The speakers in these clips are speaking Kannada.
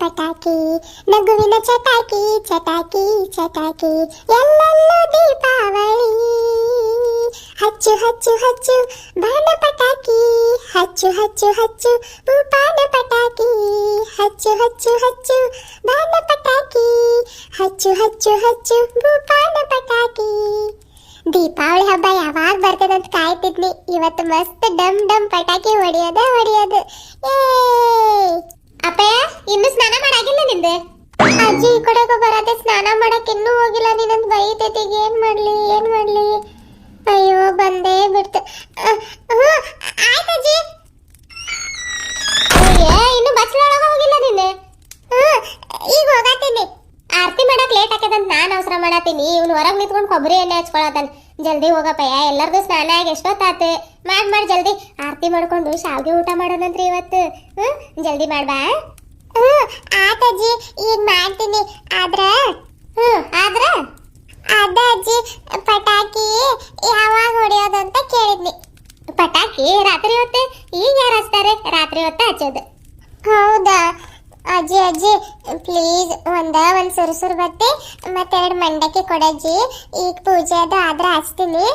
ಪಟಾಕಿ ನಗುವಿನ ಚಟಾಕಿ ಚಟಾಕಿ ಚಟಾಕಿ ಎಲ್ಲೆಲ್ಲೂ ದೀಪಾವಳಿ ಹಚ್ಚು ಹಚ್ಚು ಹಚ್ಚು ಬಾಣ ಪಟಾಕಿ ಹಚ್ಚು ಹಚ್ಚು ಹಚ್ಚು ಬಾಣ ಪಟಾಕಿ ಹಚ್ಚು ಹಚ್ಚು ಹಚ್ಚು ಬಾಣ ಪಟಾಕಿ ಹಚ್ಚು ಹಚ್ಚು ಹಚ್ಚು ಬಾಣ ಪಟಾಕಿ. ದೀಪಾವಳಿ ಹಬ್ಬ ಯಾವಾಗ ಬರ್ತದಂತ ಕಾಯ್ತಿದ್ನಿ. ಇವತ್ತು ಮಸ್ತ್ ಡಮ್ ಡಮ್ ಪಟಾಕಿ ಹೊಡಿಯೋದು. ಏ ಅಪ್ಪಯ್ಯ, ಇನ್ನು ಸ್ನಾನ ಮಾಡಾಗಿಲ್ಲ ನಿಂದೆ? ಅಜ್ಜಿ ಈ ಕಡೆಗೂ ಬರತ್ತೆ, ಸ್ನಾನ ಮಾಡಕ್ ಇನ್ನೂ ಹೋಗಿಲ್ಲ. ನೀನಂದ್ ಬೈತೈತಿ, ಏನ್ ಮಾಡ್ಲಿ? ಅಯ್ಯೋ ಬಂದೇ ಬಿಡ್ತು. ಆಯ್ತಜ್ಜಿ. ಇನ್ನು ಬಚ್ಚಲೊಳಗ ಹೋಗಿಲ್ಲ ನಿನ್ನೆ? ಈಗ ಹೋಗತ್ತೀನಿ. ಆರತಿ ಮಾಡಕ್ ಲೇಟ್ ಆಕದಂತ ನಾನು ಅವಸರ ಮಾಡತ್ತೀನಿ. ಇವ್ನು ಹೊರಗೆ ನಿಂತ್ಕೊಂಡು ಕೊಬ್ಬರಿ ಎಣ್ಣೆ ಹಚ್ಕೊಳತಾನ. ಜಲ್ದಿ ಹೋಗಪ್ಪಯ್ಯ, ಎಲ್ಲರದು ಸ್ನಾನ ಆಗಿ ಎಷ್ಟೊತ್ತಾತು. ಮಾಡಿ ಜಲ್ದಿ ಆರತಿ ಮಾಡ್ಕೊಂಡು ಶಾವಿಗೆ ಊಟ ಮಾಡೋಣಂತ್ರಿ ಇವತ್ತು. ಜಲ್ದಿ ಮಾಡ್ಬಾ. ಆತಜ್ಜಿ, ಈಗ ಮಾಡ್ತೀನಿ. ಆದ್ರ ಅದ ಅಜ್ಜಿ, ಪಟಾಕಿ ಯಾವಾಗ ಹೊಡೆಯೋದಂತ ಕೇಳಿದ್ನಿ. ಪಟಾಕಿ ರಾತ್ರಿ ಹೊತ್ತೆ? ಈಗ ಯಾರು ಹಚ್ತಾರೆ? ರಾತ್ರಿ ಹೊತ್ತೆ ಹಚ್ಚೋದು. ಹೌದಾ ಅಜ್ಜಿ ಪ್ಲೀಸ್ ಒಂದ್ ಸುರುಸುರು ಬತ್ತಿ ಮತ್ತೆರಡು ಮಂಡಕ್ಕಿ ಕೊಡಜ್ಜಿ. ಈಗ ಪೂಜೆ ಅದು ಆದ್ರೆ ಹಚ್ತೀನಿ.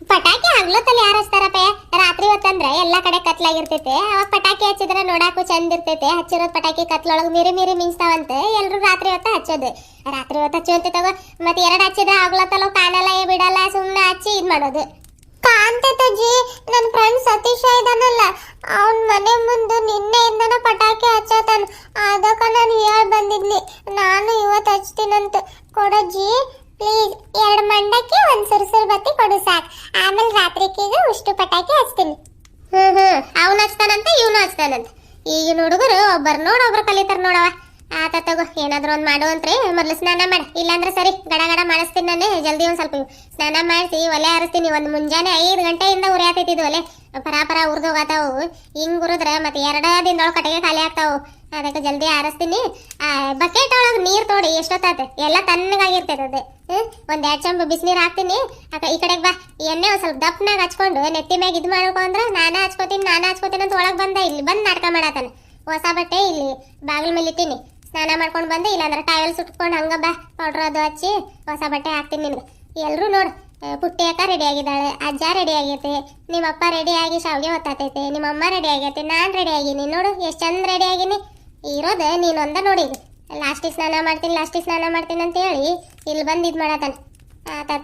ಪಟಾಕಿ ಹಗ್ಲೊತ್ತಲ್ಲಿ ಯಾರು ಹಚ್ತಾರಪ್ಪ? ರಾತ್ರಿ ಹೊತ್ತಂದ್ರೆ ಎಲ್ಲಾ ಕಡೆ ಕತ್ಲಾಗಿರ್ತೈತೆ. ಅವಾಗ ಪಟಾಕಿ ಹಚ್ಚಿದ್ರೆ ನೋಡಾಕು ಚಂದ ಇರ್ತೈತೆ. ಹಚ್ಚಿರೋದ್ ಪಟಾಕಿ ಕತ್ಲೊಳಗ್ ಮೀರಿ ಮಿಂಚ್ತಾವಂತೆ. ಎಲ್ರು ರಾತ್ರಿ ಹೊತ್ತ ಹಚ್ಚೋದು. ರಾತ್ರಿ ಹೊತ್ತು ಹಚ್ಚುವಂತೆ ತಗೋ. ಮತ್ತೆ ಎರಡು ಹಚ್ಚಿದ್ರೆ ಹಗ್ಲೊತ್ತಲ್ಲ ಕಾಣಲ್ಲ, ಬಿಡಲ್ಲ, ಸುಮ್ನೆ ಹಚ್ಚಿ ಇದ್ ಮಾಡೋದು. ಕಾಂತಜ್ಜಿ, ನನ್ನ ಫ್ರೆಂಡ್ ಸತೀಶ ಇದಾನಲ್ಲ, ಅವನ್ ಮನೆ ಮುಂದೆ ನಿನ್ನೆಯಿಂದನ ಪಟಾಕಿ ಹಚ್ಚತಾನ. ಅದಕ್ಕ ನಾನು ಹೇಳ್ ಬಂದಿದ್ನಿ, ನಾನು ಇವತ್ತು ಹಚ್ತೀನಂತ. ಕೊಡಜ್ಜಿ ಪ್ಲೀಸ್, 2 ಮಂಡಕ್ಕಿ ಒಂದ್ ಸುರುಸುರು ಬತ್ತಿ ಕೊಡು ಸಾಕು. ಆಮೇಲೆ ರಾತ್ರಿಕೀಗ ಉಷ್ಟು ಪಟಾಕಿ ಹಚ್ತೀನಿ. ಅವ್ನು ಹಚ್ತಾನಂತ, ಇವನು ಹಚ್ತಾನಂತ. ಈಗಿನ ಹುಡುಗರು ಒಬ್ರು ಕಲಿತಾರ ನೋಡವ. ಆತ ತಗೋ, ಏನಾದ್ರು ಒಂದ್ ಮಾಡುವಂತ್ರಿ. ಮೊದ್ಲು ಸ್ನಾನ ಮಾಡಿ, ಇಲ್ಲಾಂದ್ರೆ ಸರಿ ಗಡ ಮಾಡಿಸ್ತೀನಿ. ನಾನು ಜಲ್ದಿ ಒಂದ್ ಸ್ವಲ್ಪ ಸ್ನಾನ ಮಾಡಿಸಿ ಒಲೆ ಹರಿಸ್ತೀನಿ. ಒಂದ್ ಮುಂಜಾನೆ 5 ಗಂಟೆಯಿಂದ ಉರಿಯಾತೈತಿದ್ ಒಲೆ. ಪರ ಉರ್ದೋಗತಾವು. ಹಿಂಗ್ ಉರಿದ್ರೆ ಮತ್ತೆ 2 ದಿನದೊಳಗೆ ಕಟ್ಟಿಗೆ ಖಾಲಿ ಆಗ್ತಾವು. ಅದಕ್ಕೆ ಜಲ್ದಿ ಆರಿಸ್ತೀನಿ. ಬಕೆಟ್ ಒಳಗೆ ನೀರ್ ತೋಡಿ ಎಷ್ಟೊತ್ತಾತ, ಎಲ್ಲ ತಣ್ಣಗಾಗಿರ್ತೈತೆ ಅದು. ಒಂದ್ 2 ಚಂಬು ಬಿಸಿನೀರು ಹಾಕ್ತೀನಿ. ಈ ಕಡೆಗೆ ಬಾ, ಎಣ್ಣೆ ಒಂದ್ ಸ್ವಲ್ಪ ದಪ್ಪನಾಗ ಹಚ್ಕೊಂಡು ನೆತ್ತಿ ಮ್ಯಾಗ ಇದ್ ಮಾಡ್ಕೊಂಡ್ರೆ ನಾನೇ ಹಚ್ಕೋತೀನಿ ಅಂತ ಒಳಗೆ ಬಂದ. ಇಲ್ಲಿ ಬಂದು ನಾಟಕ ಮಾಡತಾನ. ಹೊಸ ಬಟ್ಟೆ ಇಲ್ಲಿ ಬಾಗಿಲ ಮೇಲೆ ಇಟ್ಟಿನಿ. ಸ್ನಾನ ಮಾಡ್ಕೊಂಡು ಬಂದೆ, ಇಲ್ಲಾಂದ್ರೆ ಟವೆಲ್ ಸುಟ್ಕೊಂಡು ಹಂಗ ಬಾ, ಪೌಡ್ರ್ ಅದು ಹಚ್ಚಿ ಹೊಸ ಬಟ್ಟೆ ಹಾಕ್ತೀನಿ ನಿನ್ಗೆ. ಎಲ್ಲರೂ ನೋಡು, ಪುಟ್ಟಿ ಅಕ್ಕ ರೆಡಿ ಆಗಿದ್ದಾಳೆ, ಅಜ್ಜ ರೆಡಿ ಆಗೈತೆ, ನಿಮ್ಮಪ್ಪ ರೆಡಿ ಆಗಿ ಶಾವಿಗೆ ಹೊತ್ತಾತೈತೆ, ನಿಮ್ಮಮ್ಮ ರೆಡಿ ಆಗೈತೆ, ನಾನು ರೆಡಿ ಆಗಿನಿ. ನೋಡು ಎಷ್ಟು ಚಂದ ರೆಡಿ ಆಗಿನಿ. ಇರೋದು ನೀನೊಂದ ನೋಡಿ. ಲಾಸ್ಟಿಗೆ ಸ್ನಾನ ಮಾಡ್ತೀನಿ ಅಂತ ಹೇಳಿ ಇಲ್ಲಿ ಬಂದು ಇದು ಮಾಡತಾನೆ.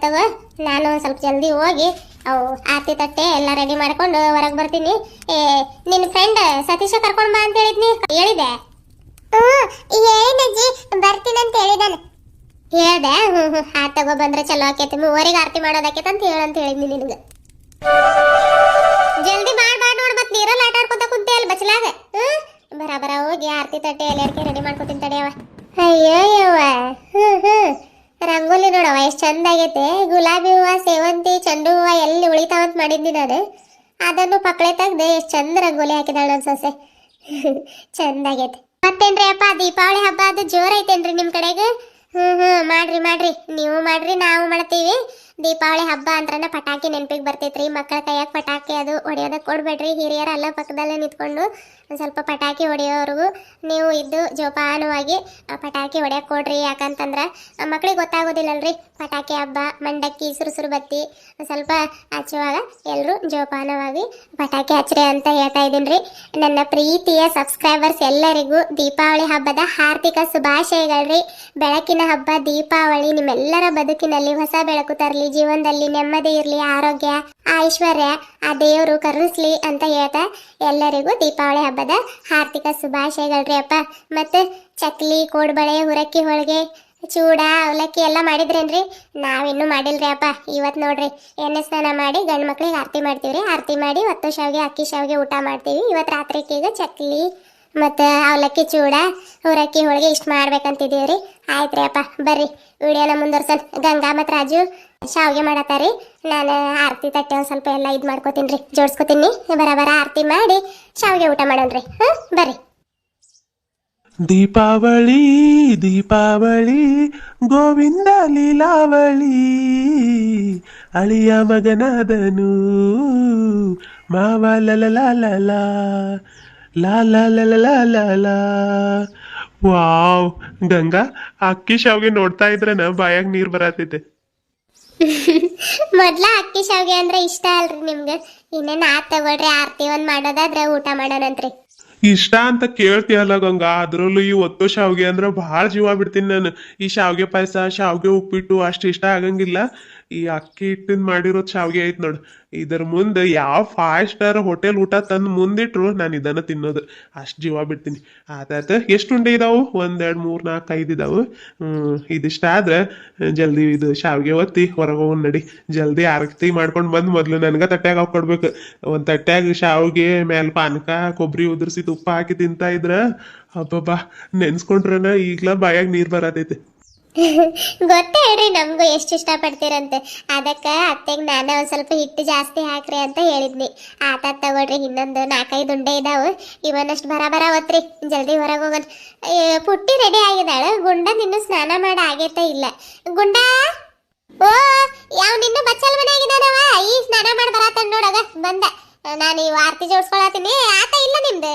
ತಗೋ, ನಾನು ಒಂದು ಸ್ವಲ್ಪ ಜಲ್ದಿ ಹೋಗಿ ಅವು ಆರತಿ ತಟ್ಟೆ ಎಲ್ಲ ರೆಡಿ ಮಾಡ್ಕೊಂಡು ಹೊರಗೆ ಬರ್ತೀನಿ. ನಿನ್ನ ಫ್ರೆಂಡ್ ಸತೀಶ ಕರ್ಕೊಂಡು ಬಾ ಅಂತ ಹೇಳಿದೆ. ಹೇಳಿದಜ್ಜಿ, ಬರ್ತೀನಂತ ಹೇಳಿದಾನೆ. ಹೇಳ್ದೆ? ತಗೋ, ಬಂದ್ರೆ ಚಲೋ ಆಕೈತಿ. 3 ಆರತಿ ಮಾಡೋದಾಕೈತೆ ಅಂತ ಹೇಳಂತ ಹೇಳಿದ್ನಿ ನಿನಗೆ. ಜಲ್ದಿ ಮಾಡಿ ನೋಡ್, ಮತ್ತೆ ನೀರಲ್ಲಿ ಆಟ ಆಡ್ಕೊತ ಕುಂತೆ ಅಲ್ಲಿ ಬಚ್ಚಲಾಗ. ಬರ ಹೋಗಿ ಆರತಿ ತಟ್ಟೆ ಎಲ್ಲ ರೆಡಿ ಮಾಡ್ಕೊತೀನಿ ತಡೆಯವ. ಅಯ್ಯೋ ರಂಗೋಲಿ ನೋಡವ ಎಷ್ಟು ಚಂದ ಆಗೈತೆ. ಗುಲಾಬಿ ಹೂವ, ಸೇವಂತಿ, ಚೆಂಡು ಹೂವ ಎಲ್ಲಿ ಉಳಿತಾವಂತ ಮಾಡಿದ್ನಿ ನಾನು. ಅದನ್ನು ಪಕ್ಕಳೆ ತೆಗ್ದು ಎಷ್ಟು ಚಂದ ರಂಗೋಲಿ ಹಾಕಿದಾಳ ನನ್ನ ಸೊಸೆ. ಚಂದ ಆಗೈತೆ. ಮತ್ತೇನ್ರಿ ಅಪ್ಪ, ದೀಪಾವಳಿ ಹಬ್ಬ ಅದು ಜೋರ್ ಐತೇನ್ರಿ ನಿಮ್ ಕಡೆಗೆ? ಮಾಡ್ರಿ ನೀವು ಮಾಡ್ರಿ, ನಾವು ಮಾಡ್ತೀವಿ. ದೀಪಾವಳಿ ಹಬ್ಬ ಅಂದ್ರನ ಪಟಾಕಿ ನೆನಪಿಗೆ ಬರ್ತೈತ್ರಿ. ಮಕ್ಕಳ ಕೈಯಾಗ ಪಟಾಕಿ ಅದು ಹೊಡೆಯೋದಕ್ಕೆ ಕೊಡ್ಬೇಡ್ರಿ. ಹಿರಿಯರು ಅಲ್ಲ ಪಕ್ಕದಲ್ಲೇ ನಿಂತ್ಕೊಂಡು ಒಂದು ಸ್ವಲ್ಪ ಪಟಾಕಿ ಹೊಡೆಯೋರ್ಗು ನೀವು ಇದ್ದು ಜೋಪಾನವಾಗಿ ಪಟಾಕಿ ಹೊಡೆಯಕ್ಕೆ ಕೊಡ್ರಿ. ಯಾಕಂತಂದ್ರೆ ಮಕ್ಳಿಗೆ ಗೊತ್ತಾಗೋದಿಲ್ಲಲ್ರಿ ಪಟಾಕಿ ಹಬ್ಬ, ಮಂಡಕ್ಕಿ, ಸುರುಸುರು ಬತ್ತಿ ಸ್ವಲ್ಪ ಹಚ್ಚುವಾಗ ಎಲ್ಲರೂ ಜೋಪಾನವಾಗಿ ಪಟಾಕಿ ಹಚ್ಚ್ರಿ ಅಂತ ಹೇಳ್ತಾ ಇದ್ದೀನಿ ರೀ. ನನ್ನ ಪ್ರೀತಿಯ ಸಬ್ಸ್ಕ್ರೈಬರ್ಸ್ ಎಲ್ಲರಿಗೂ ದೀಪಾವಳಿ ಹಬ್ಬದ ಹಾರ್ದಿಕ ಶುಭಾಶಯಗಳ್ರಿ. ಬೆಳಕಿನ ಹಬ್ಬ ದೀಪಾವಳಿ ನಿಮ್ಮೆಲ್ಲರ ಬದುಕಿನಲ್ಲಿ ಹೊಸ ಬೆಳಕು ತರಲಿ, ಜೀವನದಲ್ಲಿ ನೆಮ್ಮದಿ ಇರಲಿ, ಆರೋಗ್ಯ, ಐಶ್ವರ್ಯ ಆ ದೇವರು ಕರುಣಿಸ್ಲಿ ಅಂತ ಹೇಳ್ತಾ ಎಲ್ಲರಿಗೂ ದೀಪಾವಳಿ ಹಬ್ಬದ ಹಾರ್ದಿಕ ಶುಭಾಶಯಗಳ್ರಿ ಅಪ್ಪ. ಮತ್ತೆ ಚಕ್ಲಿ, ಕೋಡ್ಬಳೆ, ಹುರಕ್ಕಿ ಹೋಳಿಗೆ, ಚೂಡ, ಅವಲಕ್ಕಿ ಎಲ್ಲ ಮಾಡಿದ್ರೇನ್ರಿ? ನಾವಿನ್ನೂ ಮಾಡಿಲ್ರಿ ಅಪ್ಪ. ಇವತ್ತು ನೋಡ್ರಿ ಎಣ್ಣೆ ಸ್ನಾನ ಮಾಡಿ ಗಂಡು ಮಕ್ಳಿಗೆ ಆರತಿ ಮಾಡ್ತೀವ್ರಿ. ಆರತಿ ಮಾಡಿ ಒತ್ತು ಶಾವಿಗೆ, ಅಕ್ಕಿ ಶಾವಿಗೆ ಊಟ ಮಾಡ್ತೀವಿ. ಇವತ್ತು ರಾತ್ರಿಗೆ ಈಗ ಚಕ್ಲಿ ಮತ್ತು ಅವಲಕ್ಕಿ, ಚೂಡ, ಹುರಕ್ಕಿ ಹೋಳಿಗೆ ಇಷ್ಟು ಮಾಡ್ಬೇಕಂತಿದ್ದೀವ್ರಿ. ಆಯ್ತು ರೀ ಅಪ್ಪ, ಬರ್ರಿ ವಿಡಿಯೋನ ಮುಂದುವರ್ಸನ್. ಗಂಗಾ ಮತ್ತು ರಾಜು ಶಾವಿಗೆ ಮಾಡತ್ತಾರಿ. ನಾನು ಆರತಿ ತಟ್ಟೆ ಒಂದು ಸ್ವಲ್ಪ ಎಲ್ಲ ಇದು ಮಾಡ್ಕೋತೀನಿ ರೀ, ಜೋಡಿಸ್ಕೋತೀನಿ. ಬರ ಆರತಿ ಮಾಡಿ ಶಾವಿಗೆ ಊಟ ಮಾಡೋಣ್ರಿ. ಬರ್ರಿ. ದೀಪಾವಳಿ ದೀಪಾವಳಿ ಗೋವಿಂದ ಲೀಲಾವಳಿ, ಅಳಿಯ ಮಗನಾದನು ಮಾವ ಲಲ ಲಾಲ ಲಾಲ ಲಾಲ ವಾವ್ ಗಂಗಾ, ಅಕ್ಕಿ ಶಾವ್ಗೆ ನೋಡ್ತಾ ಇದ್ರನ ಬಾಯಾಗ ನೀರ್ ಬರತೈತೆ. ಮೊದ್ಲ ಅಕ್ಕಿ ಶಾವ್ಗೆ ಅಂದ್ರೆ ಇಷ್ಟ ಅಲ್ರಿ ನಿಮ್ಗೆ? ಇನ್ನೇನ್ ತಗೊಳ್ರಿ, ಆರ್ತಿ ಒಂದ್ ಮಾಡೋದಾದ್ರೆ ಊಟ ಮಾಡೋಣಂತ್ರಿ. ಇಷ್ಟ ಅಂತ ಕೇಳ್ತೀಯಲ್ಲ ಗಂಗಾ, ಅದ್ರಲ್ಲೂ ಈ ಒತ್ತು ಶಾವ್ಗೆ ಅಂದ್ರೆ ಭಾಳ ಜೀವ ಬಿಡ್ತೀನಿ ನಾನು. ಈ ಶಾವ್ಗೆ ಪಾಯಸ, ಶಾವ್ಗೆ ಉಪ್ಪಿಟ್ಟು ಅಷ್ಟು ಇಷ್ಟ ಆಗಂಗಿಲ್ಲ. ಈ ಅಕ್ಕಿ ಹಿಟ್ಟಿಂದ ಮಾಡಿರೋದ್ ಶಾವ್ಗೆ ಐತ್ ನೋಡು, ಇದ್ರ ಮುಂದೆ ಯಾವ 5 ಸ್ಟಾರ್ ಹೋಟೆಲ್ ಊಟ ತಂದು ಮುಂದಿಟ್ರು ನಾನು ಇದನ್ನ ತಿನ್ನೋದು, ಅಷ್ಟು ಜೀವ ಬಿಡ್ತೀನಿ. ಆತಾತ ಎಷ್ಟು ಉಂಡೆ ಇದಾವು? 1 2 3 4 5 ಇದಾವು. ಇದಿಷ್ಟ ಆದ್ರೆ ಜಲ್ದಿ ಇದು ಶಾವ್ಗೆ ಒತ್ತಿ ಹೊರಗೆ ಹೋಗೋಣ ನಡಿ. ಜಲ್ದಿ ಆರತಿ ಮಾಡ್ಕೊಂಡು ಬಂದು ಮೊದ್ಲು ನನ್ಗ ತಟ್ಯಾಗ ಹಾಕೊಡ್ಬೇಕು. ಒಂದ್ ತಟ್ಯಾಗ ಶಾವ್ಗೆ ಮೇಲ್ ಪಾನಕ, ಕೊಬ್ಬರಿ ಉದುರ್ಸಿ ತುಪ್ಪ ಹಾಕಿ ತಿಂತಾ ಇದ್ರ ಹಬ್ಬಬ್ಬಾ, ನೆನ್ಸ್ಕೊಂಡ್ರನ ಈಗ್ಲ ಬಾಯಾಗ ನೀರ್ ಬರತೈತೆ. ಗೊತ್ತೇ ಹೇಳ್ರಿ ನಮ್ಗೂ ಎಷ್ಟು ಇಷ್ಟ ಪಡ್ತೀರಂತೆ. ಅದಕ್ಕ ಅತ್ತೆಗ್ ನಾನು ಒಂದ್ ಸ್ವಲ್ಪ ಹಿಟ್ಟು ಜಾಸ್ತಿ ಹಾಕ್ರಿ ಅಂತ ಹೇಳಿದ್ನಿ. ಆತ ತಗೊಳ್ರಿ, ಇನ್ನೊಂದು 4-5 ಉಂಡೆ ಇದಾವು, ಇವನ್ನಷ್ಟು ಬರ ಒತ್ರಿ, ಜಲ್ದಿ ಹೊರಗೆ ಹೋಗೋಣ. ಪುಟ್ಟಿ ರೆಡಿ ಆಗಿದ್ದಾಳ, ಗುಂಡ ನಿನ್ನೂ ಸ್ನಾನ ಮಾಡಿ ಆಗೈತೆ ಇಲ್ಲ. ಗುಂಡ, ಓ ಯಾವ ನಿನ್ನೂ ಬಚ್ಚಲ್ ಮನೆಯಾಗಿದ್ದಾನವ, ಈಗ ಸ್ನಾನ ಮಾಡಿ ಬರತ್ತ ನೋಡಗ ಬಂದ. ನಾನು ಈ ಆರ್ತಿ ಜೋಡ್ಸ್ಕೊಳತೀನಿ, ಆತ ಇಲ್ಲ ನಿಮ್ದು?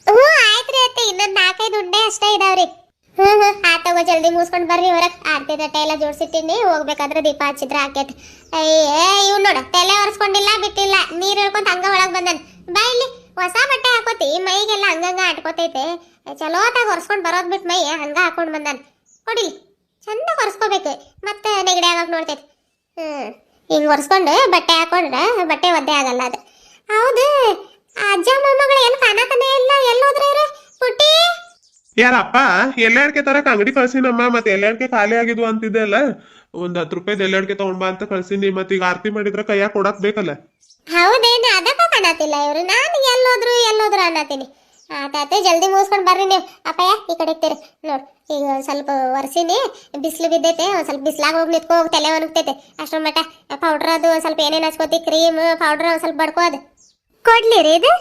ಹ್ಞೂ ಆಯ್ತ್ರಿ ಅತ್ತೆ, ಇನ್ನೊಂದು 4-5 ಉಂಡೆ ಅಷ್ಟೇ ಇದಾವ್ರಿ. ಆತಗೋ, ಜಲ್ದಿ ಮುಗಿಸ್ಕೊಂಡ್ ಬರ್ರಿ ಹೊರಗೆ. ಆರ್ತಿ ತಟ್ಟೆ ಎಲ್ಲ ಜೋಡ್ಸಿಟ್ಟಿನಿ, ಹೋಗ್ಬೇಕಾದ್ರೆ ದೀಪ ಹಚ್ಚಿದ್ರ ಆಕೇತ್. ಇವ್ ನೋಡ, ತಲೆ ಒರೆಸ್ಕೊಂಡಿಲ್ಲ ಬಿಟ್ಟಿಲ್ಲ, ನೀರ್ ಹೇಳ್ಕೊಂತ ಹಂಗ ಒಳಗ್ ಬಂದನ್. ಬಾ ಇಲ್ಲಿ, ಹೊಸ ಬಟ್ಟೆ ಹಾಕೋತಿ, ಮೈಗೆಲ್ಲ ಹಂಗಂಗ ಆಟ್ಕೋತೈತೆ. ಚಲೋತಾಗ ಒರೆಸ್ಕೊಂಡ್ ಬರೋದ್ ಬಿಟ್ಟು ಮೈ ಹಂಗ ಹಾಕೊಂಡ್ ಬಂದನ್. ಕೊಡಿಲಿ, ಚಂದ ಒರೆಸ್ಕೋಬೇಕು, ಮತ್ತೆ ನೆಗಡಿ ಆಗಕ್ ನೋಡ್ತೈತಿ. ಹಿಂಗ್ ಒರೆಸ್ಕೊಂಡು ಬಟ್ಟೆ ಹಾಕೊಂಡ್ರ ಬಟ್ಟೆ ಒದ್ದೆ ಆಗಲ್ಲ ಅದು. ಹೌದು, ಅಜ್ಜ ಮೊಮ್ಮಗಳು ಏನು ಕಾಣತಾನೆ ಇಲ್ಲ, ಎಲ್ಲೋದ್ರ ಪುಟ್ಟಿ? ಯಾರಪ್ಪ ಎಲ್ಲೆಡ್ಕೆ ತರಕ್ ಅಂಗಡಿ ಕಳ್ಸಿನಮ್ಮ, ಮತ್ತೆ ಎಲ್ಲೆಡ್ಕೆ ಖಾಲಿ ಆಗಿದ್ವು ಅಂತಿದ್ದೆ ಅಲ್ಲ, ಒಂದ್ 10 ರೂಪಾಯಿ ಎಲ್ಲೆಡ್ಕೆ ತಗೊಂಡ್ ಬಾ ಅಂತ ಕಳ್ಸಿನಿ. ಮತ್ತೆ ಈಗ ಆರ್ತಿ ಮಾಡಿದ್ರ ಕೈಯಾಗ ಕೊಡಕ್ ಬೇಕಲ್ಲ. ಹೌದೇನು, ಅದಕ್ಕ ಕಾಣತಿಲ್ಲ ಇವ್ರು. ನಾನು ಎಲ್ಲೋದ್ರು ಅನ್ನತೀನಿ. ಆತಾತೆ, ಜಲ್ದಿ ಮುಗಿಸ್ಕೊಂಡ್ ಬರ್ರಿ ನೀವು. ಅಪ್ಪಯ್ಯ ಈ ಕಡೆ ಇರ್ತೀರಿ ನೋಡ್. ಈಗ ಒಂದ್ ಸ್ವಲ್ಪ ಒರೆಸಿನಿ, ಬಿಸಿಲು ಬಿದ್ದೈತೆ, ಒಂದ್ ಸ್ವಲ್ಪ ಬಿಸ್ಲಾಗ ಹೋಗಿ ನಿಂತ್ಕೋ, ತಲೆ ಒಣಗ್ತೈತೆ. ಅಷ್ಟರ ಮಟ್ಟ ಪೌಡ್ರ್ ಅದು ಒಂದ್ ಸ್ವಲ್ಪ ಏನೇನು ಹಚ್ಕೋತಿ, ಕ್ರೀಮ್ ಪೌಡ್ರ್ ಒಂದ್ ಸ್ವಲ್ಪ ಬಡ್ಕೋದು. ಕೊಡ್ಲಿರಿ ಇದು?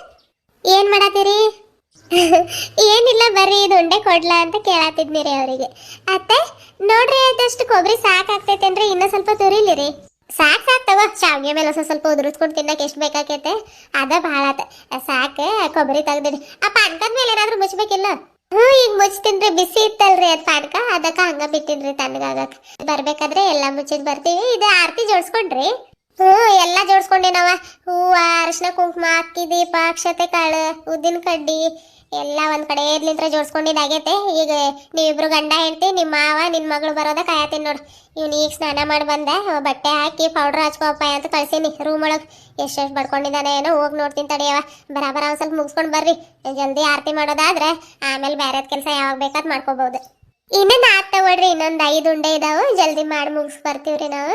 ಏನ್ ಮಾಡತ್ತೀರಿ? ಏನಿಲ್ಲ, ಬರ್ರಿ ಇದು ಉಂಡೆ ಕೊಡ್ಲಾ ಅಂತ ಕೇಳತ್ತಿದ್ನಿರಿ ಅವರಿಗೆ. ಅತ್ತೆ ನೋಡ್ರಿ, ಅದಷ್ಟು ಕೊಬ್ಬರಿ ಸಾಕಾಗ್ತೈತೇನ್ರಿ? ಇನ್ನೂ ಸ್ವಲ್ಪ ತುರಿಲಿರಿ. ಸಾಕು ತಗೋ, ಶಾವ್ಗೆ ಮೇಲೆ ಸ್ವಲ್ಪ ಉದುರಿಸ್ಕೊಂಡು ತಿನ್ನಕ್ಕೆ ಎಷ್ಟು ಬೇಕಾಕೈತೆ ಅದ ಭಾಳ ಆತ. ಸಾಕು, ಕೊಬ್ಬರಿ ತೆಗ್ದಿಡಿ. ಆ ಪಾನ್ಕದ ಮೇಲೆ ಏನಾದ್ರೂ ಮುಚ್ಚಬೇಕಿಲ್ಲ? ಈಗ ಮುಚ್ತೀನ್ರಿ, ಬಿಸಿ ಇತ್ತಲ್ರಿ ಅದು ಪಾನ್ಕ, ಅದಕ್ಕೆ ಹಂಗ ಬಿಟ್ಟಿನ್ರಿ ತಣ್ಣಗಾಗಕ್ಕೆ. ಬರ್ಬೇಕಾದ್ರೆ ಎಲ್ಲ ಮುಚ್ಚಿದ್ ಬರ್ತೀವಿ. ಇದು ಆರತಿ ಜೋಡಿಸ್ಕೊಂಡ್ರಿ? ಎಲ್ಲ ಜೋಡಿಸ್ಕೊಂಡಿನವ. ಹೂವ, ಅರಿಶಿನ ಕುಂಕುಮ, ಅಕ್ಕಿ ದೀಪ, ಅಕ್ಷತೆ ಕಾಳು, ಉದ್ದಿನ ಕಡ್ಡಿ ಎಲ್ಲ ಒಂದ್ ಕಡೆ ಇರ್ಲಿಂತ್ರ ಜೋಡಿಸ್ಕೊಂಡಿದ್ದಾಗೈತೆ. ಈಗ ನೀವಿಬ್ರು ಗಂಡ ಹೆಂಡತಿ, ನಿಮ್ಮ ಮಾವ ನಿನ್ ಮಗಳು ಬರೋದ ಕಾಯತೀನಿ ನೋಡು. ಇವ್ನು ಈಗ ಸ್ನಾನ ಮಾಡಿ ಬಂದ, ಬಟ್ಟೆ ಹಾಕಿ ಪೌಡ್ರ್ ಹಚ್ಕೋಪ್ಪ ಅಂತ ಕಳ್ಸೀನಿ ರೂಮ್ ಒಳಗೆ. ಎಷ್ಟೆಷ್ಟು ಬಡ್ಕೊಂಡಿದ್ದಾನೆ ಏನೋ, ಹೋಗಿ ನೋಡ್ತೀನಿ ತಡೆಯವ. ಬರಾಬರ ಒಂದ್ ಸ್ವಲ್ಪ ಮುಗಿಸ್ಕೊಂಡು ಬರ್ರಿ, ಜಲ್ದಿ ಆರತಿ ಮಾಡೋದಾದ್ರೆ ಆಮೇಲೆ ಬೇರೆದ್ ಕೆಲಸ ಯಾವಾಗ ಬೇಕಾದ್ ಮಾಡ್ಕೋಬಹುದು. ಇನ್ನೊಂದು ತಗೊಳ್ರಿ, ಇನ್ನೊಂದು 5 ಉಂಡೆ ಇದಾವು, ಜಲ್ದಿ ಮಾಡಿ ಮುಗಿಸ್ ಬರ್ತೀವ್ರಿ ನಾವು.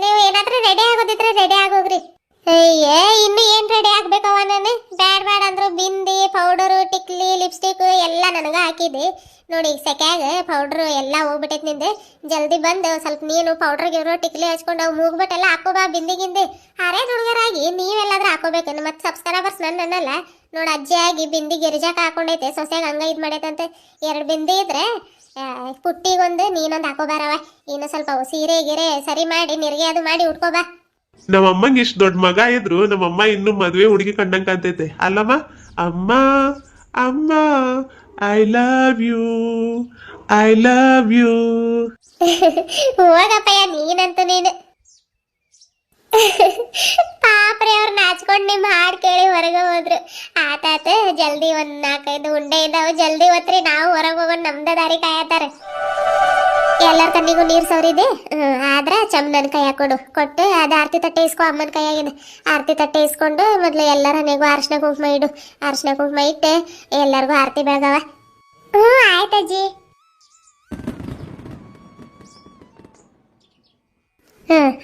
ನೀವು ಏನಾದ್ರೂ ರೆಡಿ ಆಗೋದಿದ್ರೆ ರೆಡಿ ಆಗೋಗ್ರಿ. ಅಯ್ಯೇ, ಇನ್ನು ಏನ್ ರೆಡಿ ಆಗ್ಬೇಕವ ನಾನು? ಬ್ಯಾಡ್ ಅಂದ್ರು ಬಿಂದಿ, ಪೌಡರು, ಟಿಕ್ಲಿ, ಲಿಪ್ಸ್ಟಿಕ್ ಎಲ್ಲ ನನಗ ಹಾಕಿದಿ ನೋಡಿ. ಸೆಕ್ಯಾಗ ಪೌಡ್ರು ಎಲ್ಲ ಹೋಗ್ಬಿಟ್ಟೈತಿ ನಿಂದೆ. ಜಲ್ದಿ ಬಂದು ಸ್ವಲ್ಪ ನೀನು ಪೌಡ್ರ್ ಟಿಕ್ಲಿ ಹಚ್ಕೊಂಡು ಅವು ಮೂಗ್ಬಿಟ್ಟೆಲ್ಲ ಹಾಕೋಬಾ. ಬಿಂದಿಗಿಂದಿ ಹಾರೇ ಹುಡುಗರಾಗಿ ನೀವೆಲ್ಲಾದ್ರೂ ಹಾಕೋಬೇಕು. ಮತ್ತೆ ಸಬ್ಸ್ಕ್ರೈಬರ್ಸ್ ನನ್ನಲ್ಲ ನೋಡಿ, ಅಜ್ಜಿಯಾಗಿ ಬಿಂದಿ ಗಿರಿಜಾಕ ಹಾಕೊಂಡೈತೆ, ಸೊಸೆಗೆ ಹಂಗ ಇದು ಮಾಡೈತಂತೆ. 2 ಬಿಂದಿ ಇದ್ರೆ ಪುಟ್ಟಿಗೊಂದು, ನೀನೊಂದು ಹಾಕೋಬಾರವ. ಇನ್ನು ಸ್ವಲ್ಪ ಸೀರೆ ಗಿರೆ ಸರಿ ಮಾಡಿ ನಿರ್ಗೆ ಅದು ಮಾಡಿ ಉಟ್ಕೋಬಾ. ನಮ್ಮಮ್ಮಂಗೆ ಇಷ್ಟು ದೊಡ್ಡ ಮಗ ಇದ್ರು ನಮ್ಮಮ್ಮ ಇನ್ನು ಮದ್ವೆ ಹುಡುಗಿ ಕಂಡಂಗ್ ಕಾಣ್ತೈತೆ ಅಲ್ಲಮ್ಮ. ಅಮ್ಮ ಅಮ್ಮ, I love you, I love you. ಹೋಗಪ್ಪಯ್ಯ, ನೀನಂತೂ ನೀನು ಪಾಪ್ರೆ. ಅವ್ರು ನಾಚ್ಕೊಂಡು ನಿಮ್ಮ ಹಾಡು ಕೇಳಿ ಹೊರಗೆ ಹೋದ್ರು. ಆತಾತ, ಜಲ್ದಿ ಒಂದ್ 4-5 ಉಂಡೆ ಇದಾವೆ, ಜಲ್ದಿ ಒತ್ರಿ. ನಾವು ಹೊರಗೆ ಹೋಗೋಣ, ನಮ್ದ ದಾರಿ ಕಾಯತಾರೆ. ಎಲ್ಲರ ಕಣ್ಣಿಗೂ ನೀರು ಸವರಿದೆ. ಆದ್ರೆ ಚಮ್ನನ್ ಕೈ ಹಾಕೊಡು ಕೊಟ್ಟು, ಅದು ಆರತಿ ತಟ್ಟೆ ಇಸ್ಕೊ, ಅಮ್ಮನ ಕೈಯಾಗಿದೆ. ಆರತಿ ತಟ್ಟೆ ಇಸ್ಕೊಂಡು ಮೊದ್ಲು ಎಲ್ಲರ ಮನೆಗೂ ಅರಿಶಿನ ಕುಂಕುಮ ಇಡು. ಅರಿಶಿನ ಕುಂಕುಮ ಇಟ್ಟೆ ಎಲ್ಲರಿಗೂ ಆರತಿ ಬೆಳಗವ. ಆಯ್ತಜ್ಜಿ.